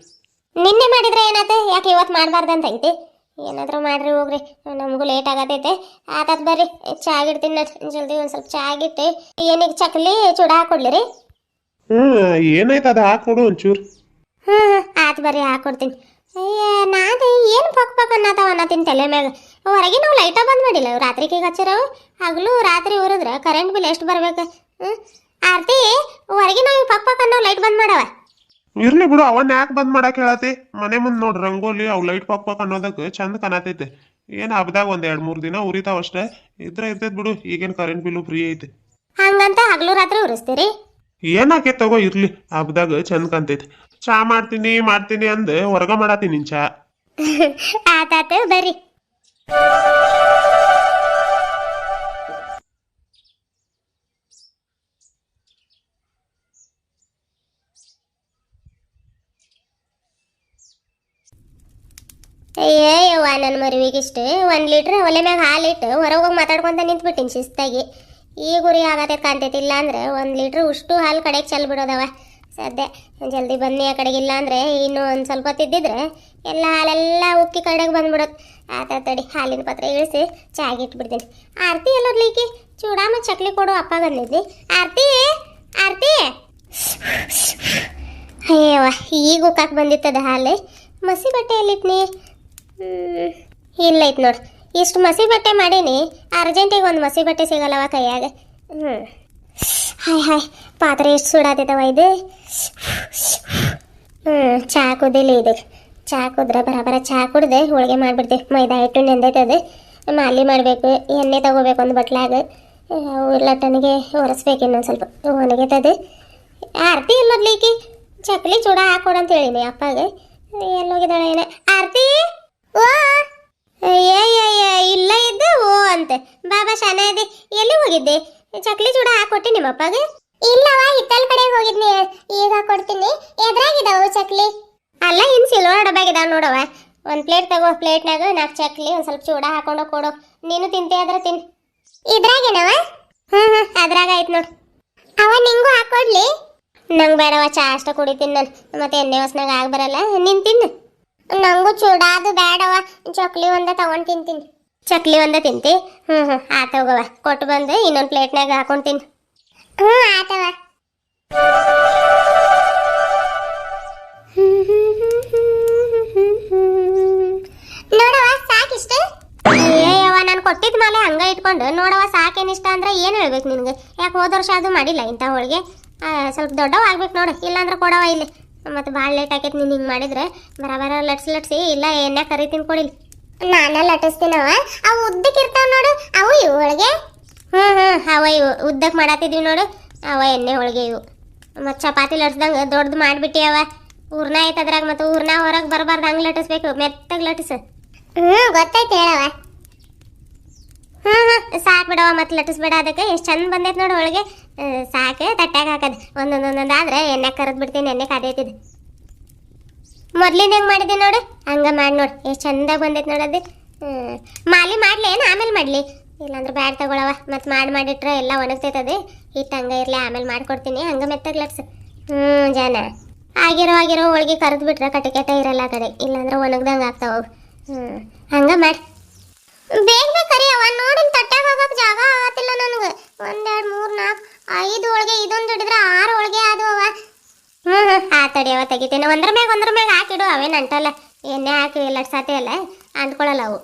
ನಿನ್ನೆ ಮಾಡಿದ್ರೆ ಏನಾಯ್ತು ಯಾಕೆ ಇವತ್ತು ಮಾಡಬಾರ್ದಂತ ಐತಿ ಏನಾದರೂ ಮಾಡ್ರಿ ಹೋಗ್ರಿ ನಮಗೂ ಲೇಟ್ ಆಗತೈತೆ ಆತತ್ ಬರ್ರಿ ಚಾ ಆಗಿಡ್ತೀನಿ ನಾನು ಜಲ್ದಿ ಒಂದು ಸ್ವಲ್ಪ ಚಾ ಆಗಿಟ್ಟು ಏನೀಗ ಚಕ್ಲಿ ಚೂಡ ಹಾಕೊಡ್ಲಿ ಏನಾಯ್ತು ಅದು ಹಾಕೊಡು ಒಂಚೂರು ಆತು ಬರ್ರಿ ಹಾಕೊಡ್ತೀನಿ ಅಯ್ಯ ನಾದು ಏನು ಪಕ್ ಅನ್ನತ್ತೀನಿ ತಲೆ ಮ್ಯಾಗ ಹೊರಗೆ ನಾವು ಲೈಟ ಬಂದ್ ಮಾಡಿಲ್ಲ ರಾತ್ರಿಗೆ ಹಚ್ಚಿರವು ಹಗಲು ರಾತ್ರಿ ಉರಿದ್ರೆ ಕರೆಂಟ್ ಬಿಲ್ ಎಷ್ಟು ಬರ್ಬೇಕು ಆರ್ತಿ ಹೊರಗೆ ನಾವು ಪಕ್ ಅನ್ನೋ ಲೈಟ್ ಬಂದ್ ಮಾಡವ ಇರ್ಲಿ ಬಿಡು ಅವನ್ ಯಾಕೆ ಬಂದ್ ಮಾಡಕ್ ಹೇಳತಿ ಮನೆ ಮುಂದ್ ನೋಡ್ರಿ ರಂಗೋಲಿ ಅವ್ ಲೈಟ್ ಪಕ್ ಅನ್ನೋದಕ್ಕೆ ಚಂದ ಕಾಣತೈತೆ ಏನ್ ಹಬ್ದಾಗ ಒಂದ್ 2-3 ದಿನ ಉರಿತಾವ ಅಷ್ಟೇ ಇರ್ತೈತ್ ಬಿಡು ಈಗೇನ್ ಕರೆಂಟ್ ಬಿಲ್ಲು ಫ್ರೀ ಐತಿ ಹಂಗಂತ ಹಗಲು ರಾತ್ರಿ ಉರಿಸ್ತೀರಿ ಏನಾಕೈತ್ ತಗೋ ಇರ್ಲಿ ಹಬ್ದಾಗ ಚಂದ ಕಾಣ್ತೈತಿ ಚಾ ಮಾಡ್ತೀನಿ ಅಂದ್ ಹೊರಗ ಮಾಡತ್ತೀನಿ ನಿನ್ ಚಾ ಆತಾತ ಬರ್ರಿ ಅಯ್ಯವ್ವ ನನ್ನ ಮರುವಿಗಿಷ್ಟು 1 ಲೀಟ್ರ್ ಒಲೆ ಮ್ಯಾಗ ಹಾಲಿಟ್ಟು ಹೊರಗೆ ಹೋಗಿ ಮಾತಾಡ್ಕೊಂತ ನಿಂತ್ಬಿಟ್ಟಿನಿ ಶಿಸ್ತಾಗಿ ಈಗ ಗುರಿ ಆಗತೈತೆ ಕಾಣ್ತೈತಿ ಇಲ್ಲ ಅಂದ್ರೆ 1 ಲೀಟ್ರ್ ಉಷ್ಟು ಹಾಲು ಕಡೆಗೆ ಚೆಲ್ ಬಿಡೋದವ ಸದ್ಯ ಜಲ್ದಿ ಬನ್ನಿ ಆ ಕಡೆಗೆ ಇಲ್ಲ ಅಂದರೆ ಇನ್ನೂ ಒಂದು ಸ್ವಲ್ಪ ಹೊತ್ತಿದ್ದಿದ್ರೆ ಎಲ್ಲ ಹಾಲೆಲ್ಲ ಉಕ್ಕಿ ಕಡೆಗೆ ಬಂದ್ಬಿಡೋದು ಆತ ತಡಿ ಹಾಲಿನ ಪಾತ್ರೆ ಇಳಿಸಿ ಚಾಗಿ ಇಟ್ಬಿಡ್ತೀನಿ ಆರತಿ ಎಲ್ಲೋದ್ಲಿಕ್ಕೆ ಚೂಡಾಮ ಚಕ್ಲಿ ಕೊಡು ಅಪ್ಪ ಬಂದಿದ್ದಿ ಆರತಿ ಅಯ್ಯವ್ವ ಈಗ ಉಕ್ಕಾಕ್ ಬಂದಿತ್ತದ ಹಾಲು ಮಸಿ ಬಟ್ಟೆ ಎಲ್ಲಿಟ್ನಿ? ಇಲ್ಲ ಐತ್ ನೋಡು. ಇಷ್ಟು ಮಸಿ ಬಟ್ಟೆ ಮಾಡೀನಿ, ಅರ್ಜೆಂಟಿಗೆ ಒಂದು ಮಸಿ ಬಟ್ಟೆ ಸಿಗಲ್ಲವ ಕೈಯಾಗ. ಹಾಯ್ ಹಾಯ್, ಪಾತ್ರೆ ಎಷ್ಟು ಸುಡಾತಿದ್ದವ ಇದು. ಚಹಾ ಕುದಿಲಿ ಇದು. ಚಹಾ ಕುದ್ರೆ ಬರಬರ ಚಹಾ ಕುಡ್ದೆ ಹೋಳಿಗೆ ಮಾಡಿಬಿಡ್ತೀವಿ. ಮೈದಾ ಹಿಟ್ಟು ನೆಂದೈತದೆ, ಮಾಲಿ ಮಾಡಬೇಕು. ಎಣ್ಣೆ ತಗೋಬೇಕು ಒಂದು ಬಟ್ಲಾಗ. ಲಟ್ಟನಿಗೆ ಒರೆಸ್ಬೇಕು ಇನ್ನೊಂದು ಸ್ವಲ್ಪ ಒಣಗೈತದೆ. ಆರತಿ ಇಲ್ಲೋದ್ಲಿಕ್ಕಿ ಚಕ್ಲಿ ಚೂಡ ಹಾಕೊಡಂತ ಹೇಳಿನಿ ಅಪ್ಪಗೆ. ಎಲ್ಲೋಗಿದ್ದಾಳೆ ಏನ? ಆರತಿ ಓ ಇಲ್ಲ ಇದ್ದ ಓ ಅಂತೆ. ಬಾಬಾ ಶಾನೆ ಇದೆ. ಎಲ್ಲಿ ಹೋಗಿದ್ದೆ? ಚಕ್ಲಿ ಚೂಡ ಹಾಕೊಟ್ಟಿ ನಿಮ್ಮ ಅಪ್ಪಗೆ? ಇಲ್ಲವ, ಹಿತ್ತಲ್ ಕಡೆ ಹೋಗಿದ್ನಿ. ಈಗ ಕೊಡ್ತೀನಿ. ಎದ್ರಾಗಿದ್ದಾವು ಚಕ್ಲಿ? ಅಲ್ಲ, ಇನ್ ಸಿಲ್ವರ್ ಡಬ್ಯಾಗಿದಾವ ನೋಡವ. ಒಂದು ಪ್ಲೇಟ್ ತಗೋ. ಪ್ಲೇಟ್ನಾಗ 4 ಚಕ್ಲಿ ಒಂದು ಸ್ವಲ್ಪ ಚೂಡ ಹಾಕೊಂಡು ಕೊಡು. ನೀನು ತಿಂತೆ ಆದ್ರೆ ತಿನ್. ಇದ್ರಾಗೇನವ? ಅದ್ರಾಗ ಆಯ್ತು ನೋಡು. ಅವ ನಿಂಗೂ ಹಾಕೊಡ್ಲಿ? ನಂಗೆ ಬೇಡವ, ಚಾ ಅಷ್ಟ ಕುಡಿತೀನಿ ನಾನು. ಮತ್ತೆ ಎಣ್ಣೆ ಹೊಸ್ನಾಗ ಆಗ ಬರಲ್ಲ. ನೀನು ತಿನ್ನು. ನಂಗೂ ಚೂಡ ಅದು ಬೇಡವ, ಚಕ್ಲಿ ಒಂದ ತಗೊಂಡು ತಿಂತೀನಿ. ಚಕ್ಲಿ ಒಂದ ತಿಂತಿ? ಆತೋಗವ. ಕೊಟ್ಟು ಬಂದು ಇನ್ನೊಂದು ಪ್ಲೇಟ್ನಾಗ ಹಾಕೊಂಡು ತಿನ್ನು. ಆತವ. ನೋಡವ ಸಾಕಿಷ್ಟ? ಏಯವ್ವ, ನಾನು ಕೊಟ್ಟಿದ್ದ ಮೇಲೆ ಹಂಗ ಇಟ್ಕೊಂಡು ನೋಡವ ಸಾಕೇನಿಷ್ಟ ಅಂದ್ರೆ ಏನು ಹೇಳ್ಬೇಕು ನಿನಗೆ? ಯಾಕೆ ಹೋದ ವರ್ಷ ಅದು ಮಾಡಿಲ್ಲ ಇಂಥ ಹೋಳಿಗೆ? ಸ್ವಲ್ಪ ದೊಡ್ಡವ ಆಗ್ಬೇಕು ನೋಡು, ಇಲ್ಲಾಂದ್ರೆ ಕೊಡವ ಇಲ್ಲಿ. ಮತ್ತು ಭಾಳ ಲೇಟ್ ಆಕೈತಿ ನೀನು ಹಿಂಗೆ ಮಾಡಿದ್ರೆ. ಬರ ಲಟ್ಸಿ ಇಲ್ಲ ಎಣ್ಣೆ ಕರಿತೀನಿ ಕೊಡಿಲಿ. ನಾನು ಲಟ್ಟಿಸ್ತೀನವ. ಅವು ಉದ್ದಕ್ಕೆ ಇರ್ತಾವ ನೋಡು, ಅವು ಇವು ಹೋಳಿಗೆ. ಅವ ಇವು ಉದ್ದಕ್ಕೆ ಮಾಡತ್ತಿದ್ವಿ ನೋಡು, ಅವ ಎಣ್ಣೆ ಹೋಳಿಗೆ ಇವು. ಮತ್ತು ಚಪಾತಿ ಲಟ್ಸ್ದಂಗೆ ದೊಡ್ಡದು ಮಾಡಿಬಿಟ್ಟಿ ಅವ. ಹೂರ್ಣ ಐತೆ ಅದ್ರಾಗ, ಮತ್ತು ಹೂರ್ಣ ಹೊರಗೆ ಬರಬಾರ್ದು, ಹಂಗೆ ಲಟ್ಟಿಸ್ಬೇಕು. ಮೆತ್ತಗೆ ಲಟ್ಟಿಸು. ಗೊತ್ತಾಯ್ತು ಹೇಳವ. ಸಾಕು ಬಿಡವ, ಮತ್ತೆ ಲಟ್ಟಿಸ್ಬೇಡ. ಅದಕ್ಕೆ ಎಷ್ಟು ಚಂದ ಬಂದೈತೆ ನೋಡು ಹೋಳಿಗೆ. ಸಾಕು, ತಟ್ಟಾಗ ಹಾಕೋದು ಒಂದೊಂದೊಂದೊಂದು ಆದ್ರೆ ಎಣ್ಣೆ ಕರೆದು ಬಿಡ್ತೀನಿ. ಎಣ್ಣೆ ಕಾದೈತಿದ್ದು ಮೊದ್ಲಿನ ಹೆಂಗೆ ಮಾಡಿದೆ ನೋಡು, ಹಂಗೆ ಮಾಡಿ ನೋಡು. ಎಷ್ಟು ಚಂದಾಗ ಬಂದೈತೆ ನೋಡೋದು. ಮಾಲಿ ಮಾಡಲಿ ಏನು ಆಮೇಲೆ ಮಾಡಲಿ? ಇಲ್ಲಾಂದ್ರೆ ಬ್ಯಾಡ್ ತಗೊಳವ. ಮತ್ತು ಮಾಡಿಟ್ರೆ ಎಲ್ಲ ಒಣಗ್ತೈತದೆ. ಹಿಟ್ಟು ಹಂಗೆ ಇರಲಿ, ಆಮೇಲೆ ಮಾಡಿಕೊಡ್ತೀನಿ. ಹಂಗೆ ಮೆತ್ತಗೆ ಲಟ್ಸು. ಜನ ಆಗಿರೋ ಹೋಳಿಗೆ ಕರೆದು ಬಿಟ್ರೆ ಕಟಕೆಟ ಇರಲ್ಲ ಆ ಕಡೆ, ಇಲ್ಲಾಂದ್ರೆ ಒಣಗ್ದಂಗೆ ಆಗ್ತಾವ. ಹಂಗೆ ಮಾಡಿ ಬೇಗ ಕರಿಯವ. ನೋಡಿ ತಟ್ಟಾಗ ಹೋಗಕ್ಕೆ ಜಾಗ ಆಗತ್ತಿಲ್ಲ ನನಗೆ. 1 2 3 4 5 ಹೋಳಿಗೆ, ಇದೊಂದು ಹಿಡಿದ್ರೆ 6 ಹೋಳಿಗೆ ಆದವ. ತಡಿಯವ ತೆಗಿತೇನೆ. ಒಂದ್ರ ಮ್ಯಾಗ ಹಾಕಿಡು, ಅವೇನು ಅಂಟಲ್ಲ. ಎಣ್ಣೆ ಹಾಕಿ ಲಟ್ಸಾತೆ ಅಲ್ಲ, ಅಂದ್ಕೊಳ್ಳಲ್ಲ ಅವು.